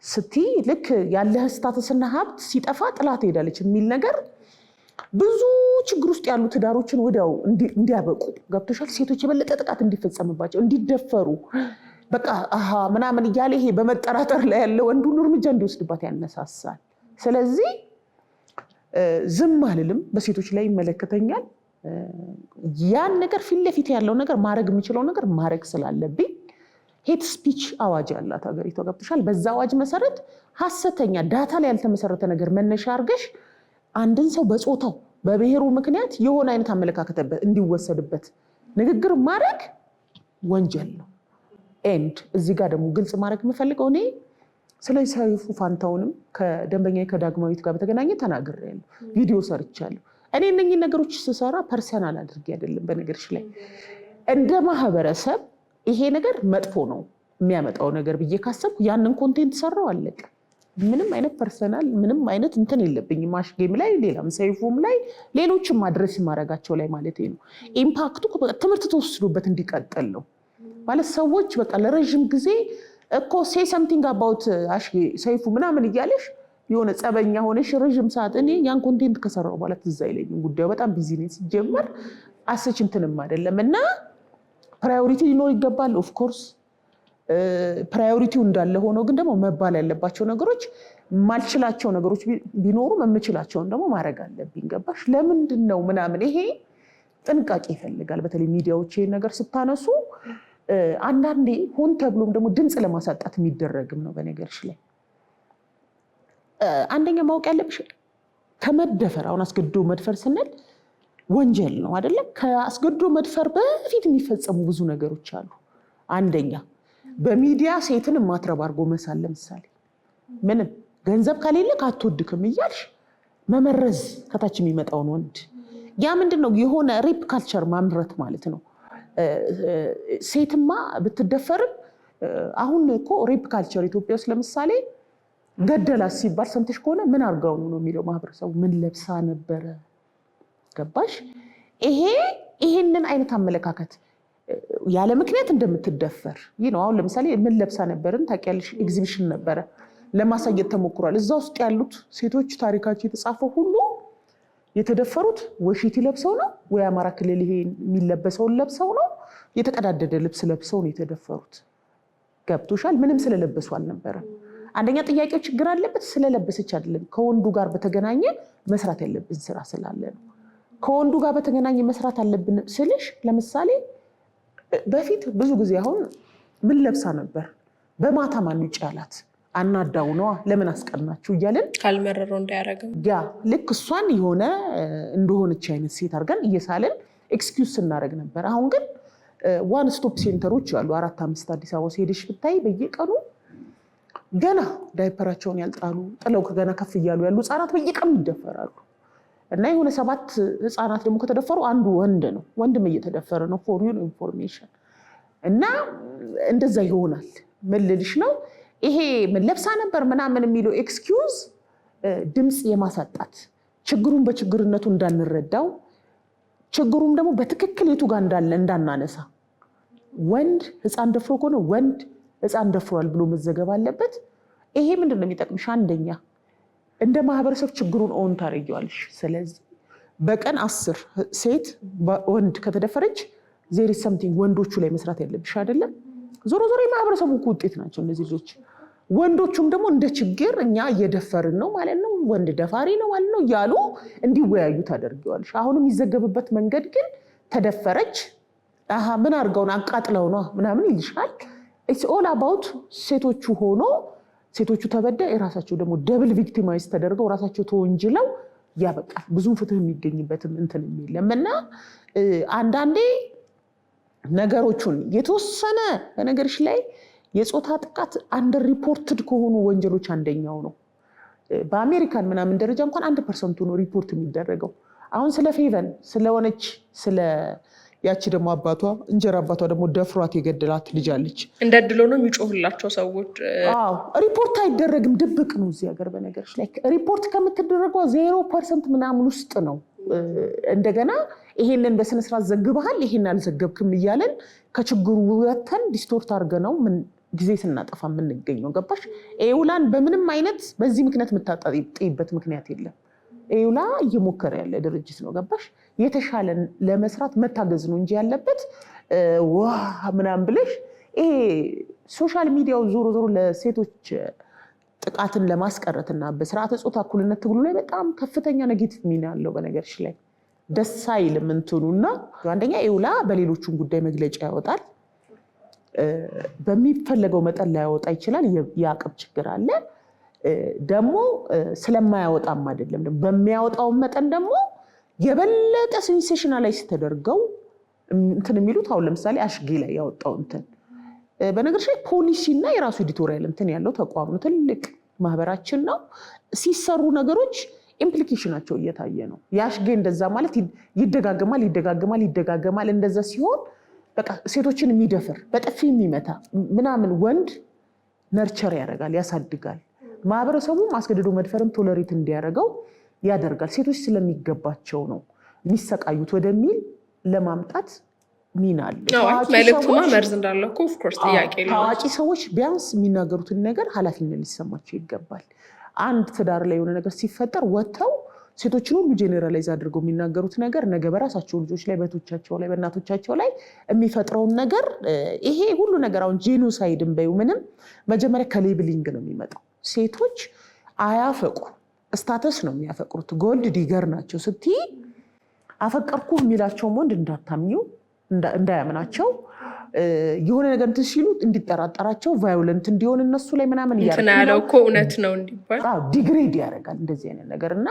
ስትይ ልክ ያለህ ስታተስና ሀብት ሲጠፋ ጥላት ሄዳለች የሚል ነገር ብዙ ችግር ውስጥ ያሉ ትዳሮችን ወዲያው እንዲያበቁ ገብቶሻል። ሴቶች የበለጠ ጥቃት እንዲፈጸምባቸው እንዲደፈሩ በቃ ምናምን እያለ ይሄ በመጠራጠር ላይ ያለ ወንድ ሁሉ እርምጃ እንዲወስድባት ያነሳሳል። ስለዚህ ዝም አልልም፣ በሴቶች ላይ ይመለከተኛል። ያን ነገር ፊት ለፊት ያለው ነገር ማድረግ የምችለው ነገር ማድረግ ስላለብኝ ሄት ስፒች አዋጅ ያላት ሀገሪቷ ገብቶሻል። በዛ አዋጅ መሰረት ሀሰተኛ ዳታ ላይ ያልተመሰረተ ነገር መነሻ አድርገሽ አንድን ሰው በጾታው በብሔሩ ምክንያት የሆነ አይነት አመለካከት እንዲወሰድበት ንግግር ማድረግ ወንጀል ነው። ኤንድ እዚህ ጋር ደግሞ ግልጽ ማድረግ የምፈልገው እኔ ስለ ሰይፉ ፋንታውንም ከደንበኛ ከዳግማዊት ጋር በተገናኘ ተናግሬያለሁ፣ ቪዲዮ ሰርቻለሁ። እኔ እነኚህ ነገሮች ስሰራ ፐርሰናል አድርጌ አይደለም። በነገርሽ ላይ እንደ ማህበረሰብ ይሄ ነገር መጥፎ ነው የሚያመጣው ነገር ብዬ ካሰብኩ ያንን ኮንቴንት ሰራው አለቀ። ምንም አይነት ፐርሰናል ምንም አይነት እንትን የለብኝም። ማሽጌም ላይ ሌላም ሰይፉም ላይ ሌሎችም አድሬስ ማድረጋቸው ላይ ማለት ነው። ኢምፓክቱ ትምህርት ተወስዶበት እንዲቀጥል ነው ማለት ሰዎች በቃ ለረጅም ጊዜ እኮ ሴይ ሰምቲንግ አባውት አሽጌ ሰይፉ ምናምን እያለሽ የሆነ ጸበኛ ሆነሽ ረጅም ሰዓት እኔ ያን ኮንቴንት ከሰራው በኋላ ትዝ አይለኝም። ጉዳዩ በጣም ቢዚ ነኝ ሲጀመር አሰች እንትንም አይደለም እና ፕራዮሪቲ ሊኖር ይገባል። ኦፍ ኮርስ ፕራዮሪቲው እንዳለ ሆኖ ግን ደግሞ መባል ያለባቸው ነገሮች ማልችላቸው ነገሮች ቢኖሩ የምችላቸውን ደግሞ ማድረግ አለብኝ። ገባሽ? ለምንድን ነው ምናምን ይሄ ጥንቃቄ ይፈልጋል። በተለይ ሚዲያዎች ይሄን ነገር ስታነሱ አንዳንዴ ሆን ተብሎም ደግሞ ድምፅ ለማሳጣት የሚደረግም ነው። በነገርሽ ላይ አንደኛ ማወቅ ያለብሽ ከመደፈር አሁን አስገድዶ መድፈር ስንል ወንጀል ነው አይደለም? ከአስገድዶ መድፈር በፊት የሚፈጸሙ ብዙ ነገሮች አሉ። አንደኛ በሚዲያ ሴትን ማትረብ አድርጎ መሳል። ለምሳሌ ምንም ገንዘብ ከሌለ አትወድክም እያልሽ መመረዝ ከታች የሚመጣውን ወንድ ያ ምንድነው የሆነ ሬፕ ካልቸር ማምረት ማለት ነው። ሴትማ ብትደፈርም አሁን እኮ ሬፕ ካልቸር ኢትዮጵያ ውስጥ ለምሳሌ ገደላት ሲባል ሰምተሽ ከሆነ ምን አርጋው ነው የሚለው ማህበረሰቡ። ምን ለብሳ ነበረ? ገባሽ? ይሄንን አይነት አመለካከት ያለ ምክንያት እንደምትደፈር ነው። አሁን ለምሳሌ ምን ለብሳ ነበርን ታውቂያለሽ? ኤግዚቢሽን ነበረ ለማሳየት ተሞክሯል። እዛ ውስጥ ያሉት ሴቶች ታሪካቸው የተጻፈው ሁሉ የተደፈሩት ወይ ሺቲ ለብሰው ነው ወይ አማራ ክልል ይሄ የሚለበሰውን ለብሰው ነው፣ የተቀዳደደ ልብስ ለብሰው ነው የተደፈሩት። ገብቶሻል? ምንም ስለለበሱ አልነበረም። አንደኛ ጥያቄው ችግር አለበት ስለለበሰች አይደለም፣ ከወንዱ ጋር በተገናኘ መስራት ያለብን ስራ ስላለ ነው። ከወንዱ ጋር በተገናኘ መስራት አለብን ስልሽ ለምሳሌ በፊት ብዙ ጊዜ አሁን ምን ለብሳ ነበር በማታ ማን ይጫላት አናዳው ነው ለምን አስቀናችሁ እያልን ካልመረረው እንዳያረጋም ያ ልክ እሷን የሆነ እንደሆነች አይነት ሴት አድርገን እየሳልን ኤክስኪውዝ ስናደርግ ነበር። አሁን ግን ዋን ስቶፕ ሴንተሮች አሉ 4-5 አዲስ አበባ ሄደሽ ብታይ በየቀኑ ገና ዳይፐራቸውን ያልጣሉ ጥለው ከገና ከፍ እያሉ ያሉ ህፃናት በየቀኑ ይደፈራሉ። እና የሆነ 7 ህፃናት ደግሞ ከተደፈሩ አንዱ ወንድ ነው፣ ወንድም እየተደፈረ ነው። ፎር ዩ ኢንፎርሜሽን። እና እንደዛ ይሆናል። ምን ልልሽ ነው ይሄ ምን ለብሳ ነበር ምናምን የሚለው ኤክስኪውዝ ድምፅ የማሳጣት ችግሩን በችግርነቱ እንዳንረዳው ችግሩም ደግሞ በትክክል የቱ ጋር እንዳለ እንዳናነሳ። ወንድ ህፃን ደፍሮ ከሆነ ወንድ ህፃን ደፍሯል ብሎ መዘገብ አለበት። ይሄ ምንድን ነው የሚጠቅምሽ? አንደኛ እንደ ማህበረሰብ ችግሩን ኦን ታደርጊዋለሽ። ስለዚህ በቀን 10 ሴት ወንድ ከተደፈረች ዜር ኢዝ ሰምቲንግ ወንዶቹ ላይ መስራት ያለብሽ አይደለም። ዞሮ ዞሮ የማህበረሰቡ ውጤት ናቸው እነዚህ ልጆች። ወንዶቹም ደግሞ እንደ ችግር እኛ እየደፈርን ነው ማለት ነው፣ ወንድ ደፋሪ ነው ማለት ነው እያሉ እንዲወያዩ ታደርጊዋለሽ። አሁን የሚዘገብበት መንገድ ግን ተደፈረች ምን አድርገውን አቃጥለው ነው ምናምን ይልሻል። ኢትስ ኦል አባውት ሴቶቹ ሆኖ ሴቶቹ ተበዳይ የራሳቸው ደግሞ ደብል ቪክቲማይዝ ተደርገው ራሳቸው ተወንጅለው ያበቃል። ብዙም ፍትህ የሚገኝበትም እንትን የለም። እና አንዳንዴ ነገሮቹን የተወሰነ በነገርሽ ላይ የጾታ ጥቃት አንደር ሪፖርትድ ከሆኑ ወንጀሎች አንደኛው ነው። በአሜሪካን ምናምን ደረጃ እንኳን 1% ነው ሪፖርት የሚደረገው። አሁን ስለ ፌቨን ስለሆነች ስለ ያቺ ደግሞ አባቷ እንጀራ አባቷ ደግሞ ደፍሯት የገደላት ልጅ አለች። እንደ ድሎ ነው የሚጮህላቸው ሰዎች። አዎ ሪፖርት አይደረግም፣ ድብቅ ነው እዚህ ሀገር። በነገርሽ ላይ ሪፖርት ከምትደረገው 0% ምናምን ውስጥ ነው። እንደገና ይሄንን በስነስርዓት ዘግበሃል ይሄን አልዘገብክም እያለን ከችግሩ ወተን ዲስቶርት አድርገነው ምን ጊዜ ስናጠፋ የምንገኘው። ገባሽ? ኤውላን በምንም አይነት በዚህ ምክንያት የምታጣጥይበት ምክንያት የለም። ኤውላ እየሞከረ ያለ ድርጅት ነው። ገባሽ? የተሻለ ለመስራት መታገዝ ነው እንጂ ያለበት ዋ ምናምን ብለሽ ይሄ ሶሻል ሚዲያው ዞሮ ዞሮ ለሴቶች ጥቃትን ለማስቀረትና በስርዓተ ጾታ እኩልነት ትግሉ ላይ በጣም ከፍተኛ ኔጌቲቭ ሚና አለው። በነገርሽ ላይ ደስ አይልም እንትኑና አንደኛ ኤውላ በሌሎቹም ጉዳይ መግለጫ ያወጣል። በሚፈለገው መጠን ላያወጣ ይችላል። የአቅም ችግር አለ። ደግሞ ስለማያወጣም አይደለም በሚያወጣው መጠን ደግሞ የበለጠ ሴንሴሽናላይዝ ተደርገው እንትን የሚሉት አሁን ለምሳሌ አሽጌ ላይ ያወጣው እንትን በነገርሽ ላይ ፖሊሲና የራሱ ኤዲቶሪያል እንትን ያለው ተቋም ነው። ትልቅ ማህበራችን ነው። ሲሰሩ ነገሮች ኢምፕሊኬሽናቸው እየታየ ነው። የአሽጌ እንደዛ ማለት ይደጋገማል። እንደዛ ሲሆን በቃ ሴቶችን የሚደፍር በጥፊ የሚመታ ምናምን ወንድ ነርቸር ያደርጋል፣ ያሳድጋል። ማህበረሰቡም አስገድዶ መድፈርም ቶለሬት እንዲያደርገው ያደርጋል። ሴቶች ስለሚገባቸው ነው የሚሰቃዩት ወደሚል ለማምጣት ሚና አለ። መልዕክቱማ መርዝ እንዳለው እኮ ኦፍ ኮርስ ጥያቄ ነው። ታዋቂ ሰዎች ቢያንስ የሚናገሩትን ነገር ኃላፊነት ሊሰማቸው ይገባል። አንድ ትዳር ላይ የሆነ ነገር ሲፈጠር ወጥተው ሴቶችን ሁሉ ጄኔራላይዝ አድርገው የሚናገሩት ነገር ነገ በራሳቸው ልጆች ላይ፣ በእህቶቻቸው ላይ፣ በእናቶቻቸው ላይ የሚፈጥረውን ነገር ይሄ ሁሉ ነገር አሁን ጄኖሳይድን በይው ምንም መጀመሪያ ከሌብሊንግ ነው የሚመጣው። ሴቶች አያፈቅሩ ስታተስ ነው የሚያፈቅሩት። ጎልድ ዲገር ናቸው ስትይ አፈቀርኩ የሚላቸውም ወንድ እንዳታምኙ እንዳያምናቸው የሆነ ነገር እንትን ሲሉ እንዲጠራጠራቸው ቫዮለንት እንዲሆን እነሱ ላይ ምናምን ያለው እኮ እውነት ነው እንዲባል ዲግሬድ ያደርጋል እንደዚህ አይነት ነገር እና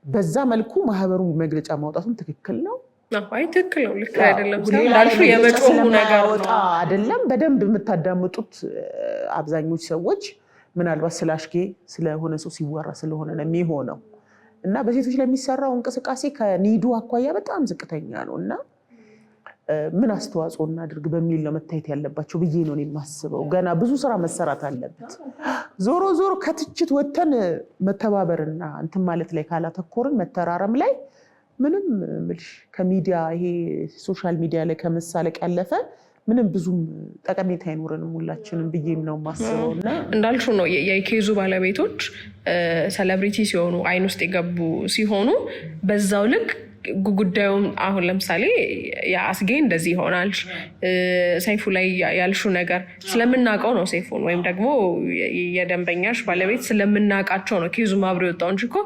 በዛ መልኩ ማህበሩ መግለጫ ማውጣቱን ትክክል ነው። አይ ትክክል ነው። ልክ አይደለም ስላልሹ የመጮሁ ነገር ነው አይደለም። በደንብ የምታዳምጡት አብዛኞቹ ሰዎች ምናልባት ስላሽጌ ስለሆነ ሰው ሲወራ ስለሆነ ነው የሚሆነው እና በሴቶች ላይ የሚሰራው እንቅስቃሴ ከኒዱ አኳያ በጣም ዝቅተኛ ነው እና ምን አስተዋጽኦ እናድርግ በሚል ነው መታየት ያለባቸው ብዬ ነው የማስበው። ገና ብዙ ስራ መሰራት አለበት። ዞሮ ዞሮ ከትችት ወተን መተባበርና እንትን ማለት ላይ ካላተኮርን መተራረም ላይ ምንም ምልሽ ከሚዲያ ይሄ ሶሻል ሚዲያ ላይ ከመሳለቅ ያለፈ ምንም ብዙም ጠቀሜታ አይኖረንም ሁላችንም ብዬም ነው የማስበው። እና እንዳልሹ ነው የኬዙ ባለቤቶች ሴሌብሪቲ ሲሆኑ አይን ውስጥ የገቡ ሲሆኑ በዛው ልክ ጉዳዩም አሁን ለምሳሌ የአስጌ እንደዚህ ይሆናል ሰይፉ ላይ ያልሹ ነገር ስለምናውቀው ነው ሰይፉን ወይም ደግሞ የደንበኛሽ ባለቤት ስለምናውቃቸው ነው ኬዙ ማብሮ የወጣው እንጂ እኮ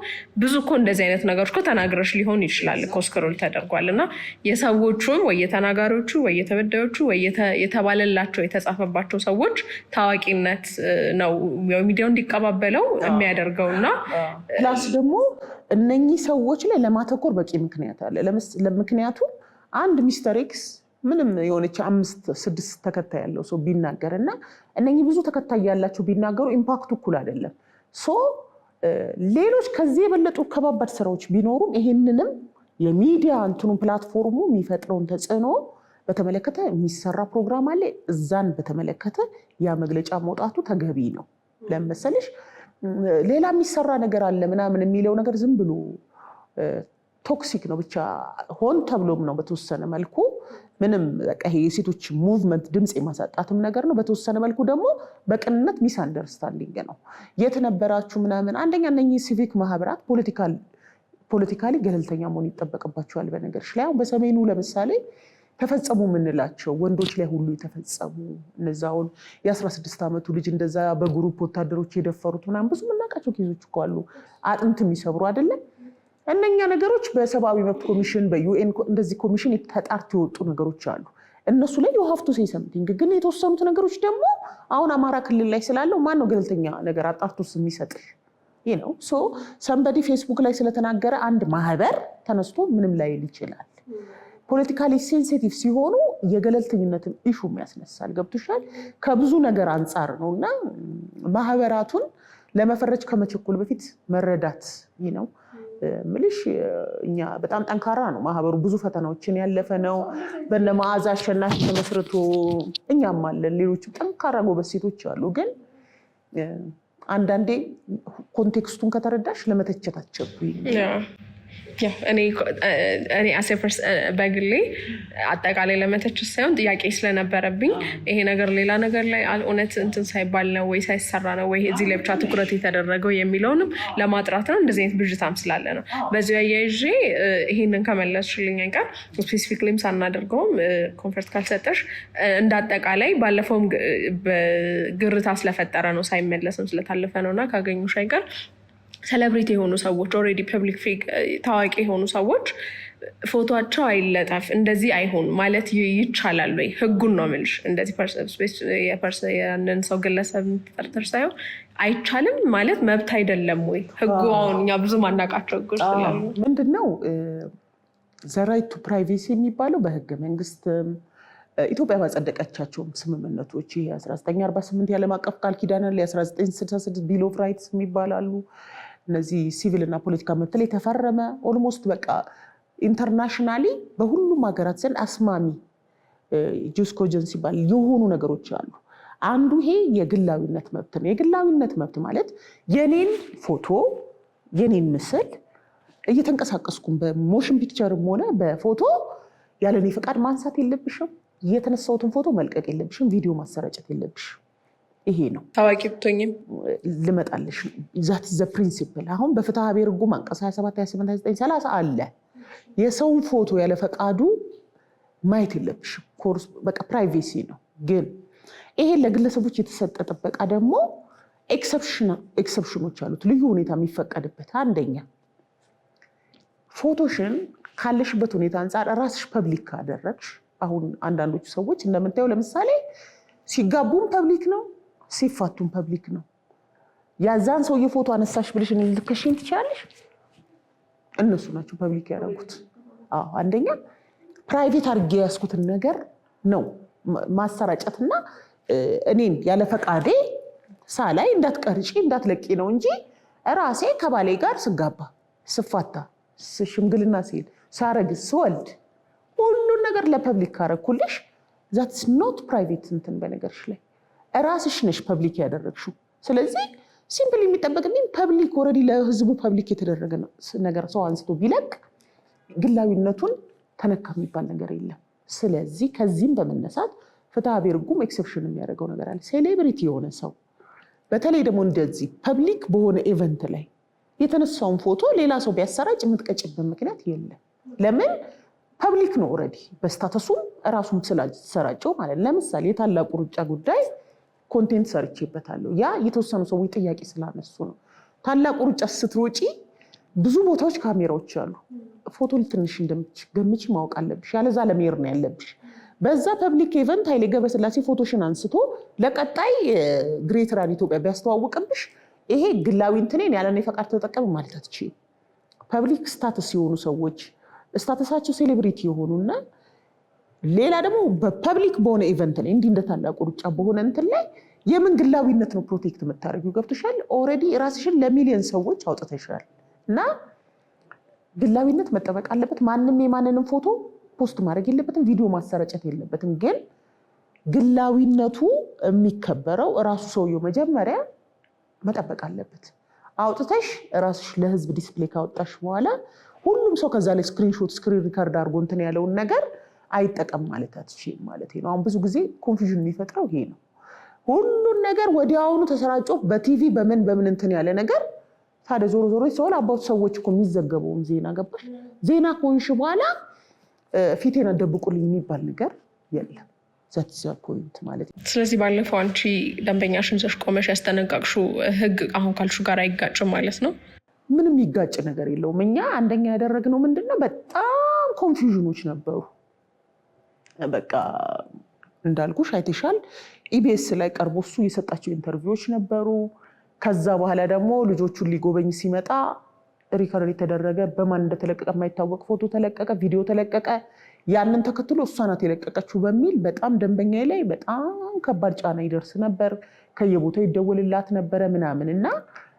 ብዙ እኮ እንደዚህ አይነት ነገሮች እኮ ተናግረሽ ሊሆን ይችላል እኮ ስክሮል ተደርጓል እና የሰዎቹም ወይ የተናጋሪዎቹ ወይ የተበዳዮቹ ወይ የተባለላቸው የተጻፈባቸው ሰዎች ታዋቂነት ነው ሚዲያው እንዲቀባበለው የሚያደርገው እና ፕላስ ደግሞ እነኚህ ሰዎች ላይ ለማተኮር በቂ ምክንያት አለ። ምክንያቱም አንድ ሚስተር ኤክስ ምንም የሆነች 5-6 ተከታይ ያለው ሰው ቢናገር እና እነኚህ ብዙ ተከታይ ያላቸው ቢናገሩ ኢምፓክቱ እኩል አይደለም። ሌሎች ከዚህ የበለጡ ከባባድ ስራዎች ቢኖሩም ይሄንንም የሚዲያ እንትኑን ፕላትፎርሙ የሚፈጥረውን ተጽዕኖ በተመለከተ የሚሰራ ፕሮግራም አለ። እዛን በተመለከተ ያ መግለጫ መውጣቱ ተገቢ ነው። ለምሳሌሽ ሌላ የሚሰራ ነገር አለ ምናምን የሚለው ነገር ዝም ብሎ ቶክሲክ ነው። ብቻ ሆን ተብሎም ነው በተወሰነ መልኩ ምንም በቃ ይሄ የሴቶች ሙቭመንት ድምጽ የማሳጣትም ነገር ነው። በተወሰነ መልኩ ደግሞ በቅንነት ሚስ አንደርስታንዲንግ ነው። የት ነበራችሁ ምናምን። አንደኛ እነኚህ ሲቪክ ማህበራት ፖለቲካሊ ገለልተኛ መሆን ይጠበቅባቸዋል። በነገርሽ ላይ አሁን በሰሜኑ ለምሳሌ ተፈጸሙ የምንላቸው ወንዶች ላይ ሁሉ የተፈጸሙ እነዛውን የ16 ዓመቱ ልጅ እንደዛ በግሩፕ ወታደሮች የደፈሩት ምናምን ብዙ የምናውቃቸው ኬዞች እኮ አሉ። አጥንት የሚሰብሩ አይደለም። እነኛ ነገሮች በሰብአዊ መብት ኮሚሽን በዩኤን እንደዚህ ኮሚሽን ተጣርቶ የወጡ ነገሮች አሉ። እነሱ ላይ you have to say something። ግን የተወሰኑት ነገሮች ደግሞ አሁን አማራ ክልል ላይ ስላለው ማን ነው ገለልተኛ ነገር አጣርቶስ የሚሰጥ? ይሄ ነው ሰምበዲ ፌስቡክ ላይ ስለተናገረ አንድ ማህበር ተነስቶ ምንም ላይል ይችላል። ፖለቲካሊ ሴንሲቲቭ ሲሆኑ የገለልተኝነትን ኢሹ ያስነሳል። ገብቶሻል? ከብዙ ነገር አንጻር ነው እና ማህበራቱን ለመፈረጅ ከመቸኮል በፊት መረዳት ነው ምልሽ። እኛ በጣም ጠንካራ ነው ማህበሩ፣ ብዙ ፈተናዎችን ያለፈ ነው። በነ መዓዛ አሸናፊ ተመስርቶ እኛም አለን፣ ሌሎችም ጠንካራ ጎበዝ ሴቶች አሉ። ግን አንዳንዴ ኮንቴክስቱን ከተረዳሽ ለመተቸት አትቸኩይ። እኔ በግሌ አጠቃላይ ለመተቸት ሳይሆን ጥያቄ ስለነበረብኝ ይሄ ነገር ሌላ ነገር ላይ እውነት እንትን ሳይባል ነው ወይ ሳይሰራ ነው ወይ እዚህ ላይ ብቻ ትኩረት የተደረገው የሚለውንም ለማጥራት ነው። እንደዚህ አይነት ብዥታም ስላለ ነው። በዚህ አያይዤ ይሄንን ከመለስሽልኝ አይቀር ስፔሲፊክሊም ሳናደርገውም ኮንፈርት ካልሰጠሽ እንደ አጠቃላይ ባለፈውም ግርታ ስለፈጠረ ነው ሳይመለስም ስለታለፈ ነው እና ካገኙሽ አይቀር ሴሌብሪቲ የሆኑ ሰዎች ኦልሬዲ ፐብሊክ ፊግ ታዋቂ የሆኑ ሰዎች ፎቶቸው አይለጠፍ እንደዚህ አይሆን ማለት ይቻላል ወይ? ህጉን ነው የምልሽ። እንደዚህ ያንን ሰው ግለሰብ ጠርተር ሳይሆን አይቻልም ማለት መብት አይደለም ወይ? ህጉ አሁን እኛ ብዙ ማናውቃቸው ህጎች ስላሉ ምንድነው ዘ ራይት ቱ ፕራይቬሲ የሚባለው በህገ መንግስት ኢትዮጵያ ባጸደቀቻቸውም ስምምነቶች 1948 የዓለም አቀፍ ቃል ኪዳን አለ፣ 1966 ቢል ኦፍ ራይትስ የሚባላሉ። እነዚህ ሲቪል እና ፖለቲካ መብት ላይ የተፈረመ ኦልሞስት በቃ ኢንተርናሽናሊ በሁሉም ሀገራት ዘንድ አስማሚ ጁስ ኮጀንስ ይባል የሆኑ ነገሮች አሉ። አንዱ ይሄ የግላዊነት መብት ነው። የግላዊነት መብት ማለት የኔን ፎቶ የኔን ምስል እየተንቀሳቀስኩም በሞሽን ፒክቸርም ሆነ በፎቶ ያለኔ ፈቃድ ማንሳት የለብሽም። የተነሳሁትን ፎቶ መልቀቅ የለብሽም። ቪዲዮ ማሰራጨት የለብሽም። ይሄ ነው ታዋቂ ብትሆኝም ልመጣልሽ። ዛት ዘ ፕሪንሲፕል አሁን በፍትሐ ብሔር ሕጉ አንቀጽ 27 28 29 30 አለ። የሰውን ፎቶ ያለ ፈቃዱ ማየት የለብሽም። ኮርስ በቃ ፕራይቬሲ ነው። ግን ይሄ ለግለሰቦች የተሰጠ ጥበቃ ደግሞ ኤክሰፕሽኖች አሉት። ልዩ ሁኔታ የሚፈቀድበት አንደኛ ፎቶሽን ካለሽበት ሁኔታ አንጻር ራስሽ ፐብሊክ ካደረግሽ፣ አሁን አንዳንዶቹ ሰዎች እንደምታየው ለምሳሌ ሲጋቡም ፐብሊክ ነው፣ ሲፋቱም ፐብሊክ ነው። ያዛን ሰውዬ ፎቶ አነሳሽ ብለሽ ልትከሽኝ ትችላለሽ። እነሱ ናቸው ፐብሊክ ያደረጉት። አንደኛ ፕራይቬት አድርጌ ያስኩትን ነገር ነው ማሰራጨትና እኔን ያለ ፈቃዴ ሳላይ እንዳትቀርጪ እንዳትለቂ ነው እንጂ ራሴ ከባሌ ጋር ስጋባ፣ ስፋታ፣ ሽምግልና ሲል፣ ሳረግዝ፣ ስወልድ ሁሉን ነገር ለፐብሊክ ካረኩልሽ ዛትስ ኖት ፕራይቬት እንትን በነገርሽ ላይ ራስሽ ነሽ ፐብሊክ ያደረግሽው። ስለዚህ ሲምፕል የሚጠበቅልኝ ፐብሊክ ኦልሬዲ ለህዝቡ ፐብሊክ የተደረገ ነገር ሰው አንስቶ ቢለቅ ግላዊነቱን ተነካ የሚባል ነገር የለም። ስለዚህ ከዚህም በመነሳት ፍትሐ ብሔር ሕጉም ኤክሰፕሽን የሚያደርገው ነገር አለ። ሴሌብሪቲ የሆነ ሰው በተለይ ደግሞ እንደዚህ ፐብሊክ በሆነ ኢቨንት ላይ የተነሳውን ፎቶ ሌላ ሰው ቢያሰራጭ የምትቀጭበት ምክንያት የለም። ለምን? ፐብሊክ ነው ኦልሬዲ በስታተሱም ራሱም ስላሰራጨው ማለት። ለምሳሌ የታላቁ ሩጫ ጉዳይ ኮንቴንት ሰርቼበታለሁ። ያ የተወሰኑ ሰዎች ጥያቄ ስላነሱ ነው። ታላቁ ሩጫ ስትሮጪ ብዙ ቦታዎች ካሜራዎች አሉ። ፎቶ ትንሽ እንደምትገምቺ ማወቅ አለብሽ። ያለዛ ለመሄድ ነው ያለብሽ። በዛ ፐብሊክ ኢቨንት ኃይሌ ገብረስላሴ ፎቶሽን አንስቶ ለቀጣይ ግሬት ራን ኢትዮጵያ ቢያስተዋውቅብሽ ይሄ ግላዊ እንትኔን ያለኔ ፈቃድ ተጠቀም ማለት አትችይም። ፐብሊክ ስታተስ የሆኑ ሰዎች ስታተሳቸው ሴሌብሪቲ የሆኑና ሌላ ደግሞ በፐብሊክ በሆነ ኢቨንት ላይ እንዲህ እንደታላቁ ሩጫ በሆነ እንትን ላይ የምን ግላዊነት ነው ፕሮቴክት የምታደርጊው? ገብቶሻል? ኦልሬዲ ራስሽን ለሚሊዮን ሰዎች አውጥተሻል እና ግላዊነት መጠበቅ አለበት። ማንም የማንንም ፎቶ ፖስት ማድረግ የለበትም፣ ቪዲዮ ማሰራጨት የለበትም። ግን ግላዊነቱ የሚከበረው ራሱ ሰውየው መጀመሪያ መጠበቅ አለበት። አውጥተሽ ራስሽ ለህዝብ ዲስፕሌይ ካወጣሽ በኋላ ሁሉም ሰው ከዛ ላይ ስክሪንሾት ስክሪን ሪካርድ አድርጎ እንትን ያለውን ነገር አይጠቀም ማለት አትችይም ማለት ነው። አሁን ብዙ ጊዜ ኮንፊውዥን የሚፈጥረው ይሄ ነው። ሁሉን ነገር ወዲያውኑ ተሰራጮ በቲቪ በምን እንትን ያለ ነገር ታዲያ ዞሮ ዞሮ ሰው አባቱ ሰዎች እኮ የሚዘገበውን ዜና ገባሽ ዜና ከሆንሽ በኋላ ፊቴን አደብቁልኝ የሚባል ነገር የለም። ዛትስ ፖይንት ማለት ነው። ስለዚህ ባለፈው አንቺ ደንበኛሽን ይዘሽ ቆመሽ ያስጠነቀቅሽው ህግ አሁን ካልሹ ጋር አይጋጭም ማለት ነው? ምንም ይጋጭ ነገር የለውም። እኛ አንደኛ ያደረግነው ምንድነው በጣም ኮንፊውዥኖች ነበሩ። በቃ እንዳልኩሽ አይተሻል። ኢቢኤስ ላይ ቀርቦ እሱ የሰጣቸው ኢንተርቪዎች ነበሩ። ከዛ በኋላ ደግሞ ልጆቹን ሊጎበኝ ሲመጣ ሪከርድ የተደረገ በማን እንደተለቀቀ የማይታወቅ ፎቶ ተለቀቀ፣ ቪዲዮ ተለቀቀ። ያንን ተከትሎ እሷ ናት የለቀቀችው በሚል በጣም ደንበኛ ላይ በጣም ከባድ ጫና ይደርስ ነበር። ከየቦታው ይደወልላት ነበረ ምናምን እና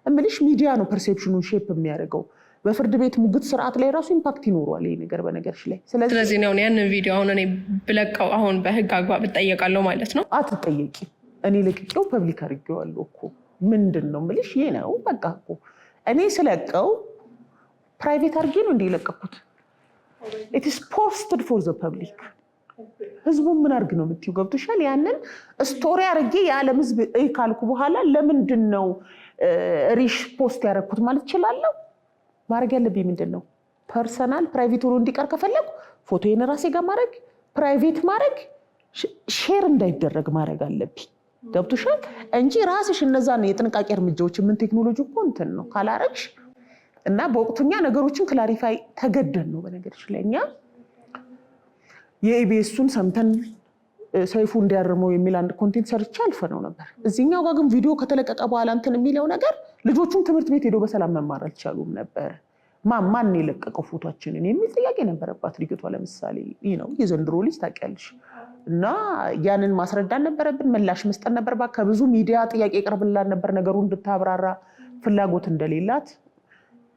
እምልሽ ሚዲያ ነው ፐርሴፕሽኑን ሼፕ የሚያደርገው። በፍርድ ቤት ሙግት ስርዓት ላይ ራሱ ኢምፓክት ይኖረዋል ይሄ ነገር በነገርሽ ላይ። ስለዚህ ነው ያንን ቪዲዮ አሁን እኔ ብለቀው አሁን በህግ አግባብ እጠየቃለሁ ማለት ነው? አትጠየቂ። እኔ ለቅቄው ፐብሊክ አድርጌዋለሁ እኮ ምንድን ነው የምልሽ ይሄ ነው በቃ እኮ እኔ ስለቀው ፕራይቬት አድርጌ ነው እንደ የለቀኩት። it is posted for the public። ህዝቡ ምን አድርግ ነው የምትይው? ገብቶሻል? ያንን ስቶሪ አድርጌ የዓለም ህዝብ ካልኩ በኋላ ለምንድን ነው ሪሽ ፖስት ያደረኩት ማለት እችላለሁ? ማድረግ ያለብኝ ምንድን ነው? ፐርሰናል ፕራይቬት ሆኖ እንዲቀር ከፈለኩ ፎቶዬን ራሴ ጋር ማድረግ፣ ፕራይቬት ማድረግ፣ ሼር እንዳይደረግ ማድረግ አለብኝ። ገብቶሻል? እንጂ ራስሽ እነዛን የጥንቃቄ እርምጃዎች ምን ቴክኖሎጂ እኮ እንትን ነው ካላረግሽ እና በወቅቱኛ ነገሮችን ክላሪፋይ ተገደን ነው። በነገርሽ ላይ እኛ የኢቢኤሱን ሰምተን ሰይፉ እንዲያርመው የሚል አንድ ኮንቴንት ሰርቼ አልፈነው ነበር። እዚህኛው ጋር ግን ቪዲዮ ከተለቀቀ በኋላ እንትን የሚለው ነገር ልጆቹም ትምህርት ቤት ሄደው በሰላም መማር አልቻሉም ነበር። ማን የለቀቀው ፎቶአችንን የሚል ጥያቄ ነበረባት ልጅቷ። ለምሳሌ ነው የዘንድሮ ልጅ ታውቂያለሽ። እና ያንን ማስረዳት ነበረብን፣ ምላሽ መስጠት ነበረባት። ከብዙ ሚዲያ ጥያቄ ይቀርብላት ነበር ነገሩን እንድታብራራ ፍላጎት እንደሌላት።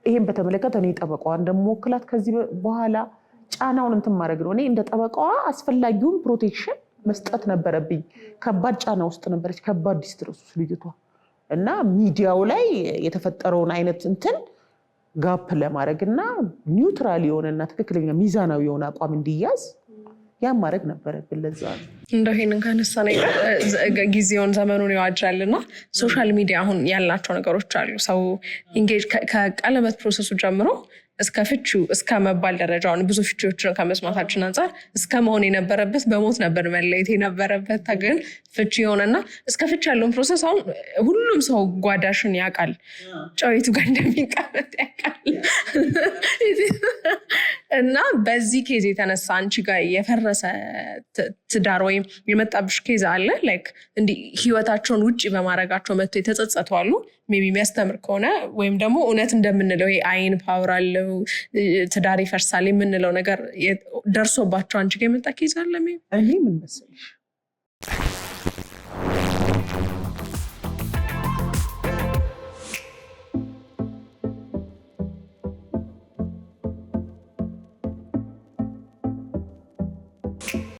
ይሄን በተመለከተ እኔ ጠበቃዋ እንደምወክላት ከዚህ በኋላ ጫናውን እንትን ማድረግ ነው። እኔ እንደ ጠበቃዋ አስፈላጊውን ፕሮቴክሽን መስጠት ነበረብኝ። ከባድ ጫና ውስጥ ነበረች፣ ከባድ ዲስትረስ ውስጥ ልጅቷ እና ሚዲያው ላይ የተፈጠረውን አይነት እንትን ጋፕ ለማድረግ እና ኒውትራል የሆነና ትክክለኛ ሚዛናዊ የሆነ አቋም እንዲያዝ ያን ማድረግ ነበረብን። ለዛ ነው እንደው ይሄንን ካነሳ ጊዜውን ዘመኑን ይዋጃልና ሶሻል ሚዲያ አሁን ያላቸው ነገሮች አሉ። ሰው ኢንጌጅ ከቀለበት ፕሮሰሱ ጀምሮ እስከ ፍቺው እስከ መባል ደረጃውን ብዙ ፍቺዎችን ከመስማታችን አንጻር እስከ መሆን የነበረበት በሞት ነበር መለየት የነበረበት። ግን ፍቺ የሆነና እስከ ፍቺ ያለውን ፕሮሰስ አሁን ሁሉም ሰው ጓዳሽን ያውቃል፣ ጨዊቱ ጋር እንደሚቀመጥ ያውቃል። እና በዚህ ኬዝ የተነሳ አንቺ ጋር የፈረሰ ትዳር ወይም የመጣብሽ ኬዝ አለ? ላይክ እንዲህ ህይወታቸውን ውጭ በማድረጋቸው መጥቶ የተጸጸቱ አሉ? ሜቢ የሚያስተምር ከሆነ ወይም ደግሞ እውነት እንደምንለው ይሄ አይን ፓወር አለው ትዳር ይፈርሳል የምንለው ነገር ደርሶባቸው አንቺ ጋር የመጣ ኬዝ አለ? እኔ ምን መሰለሽ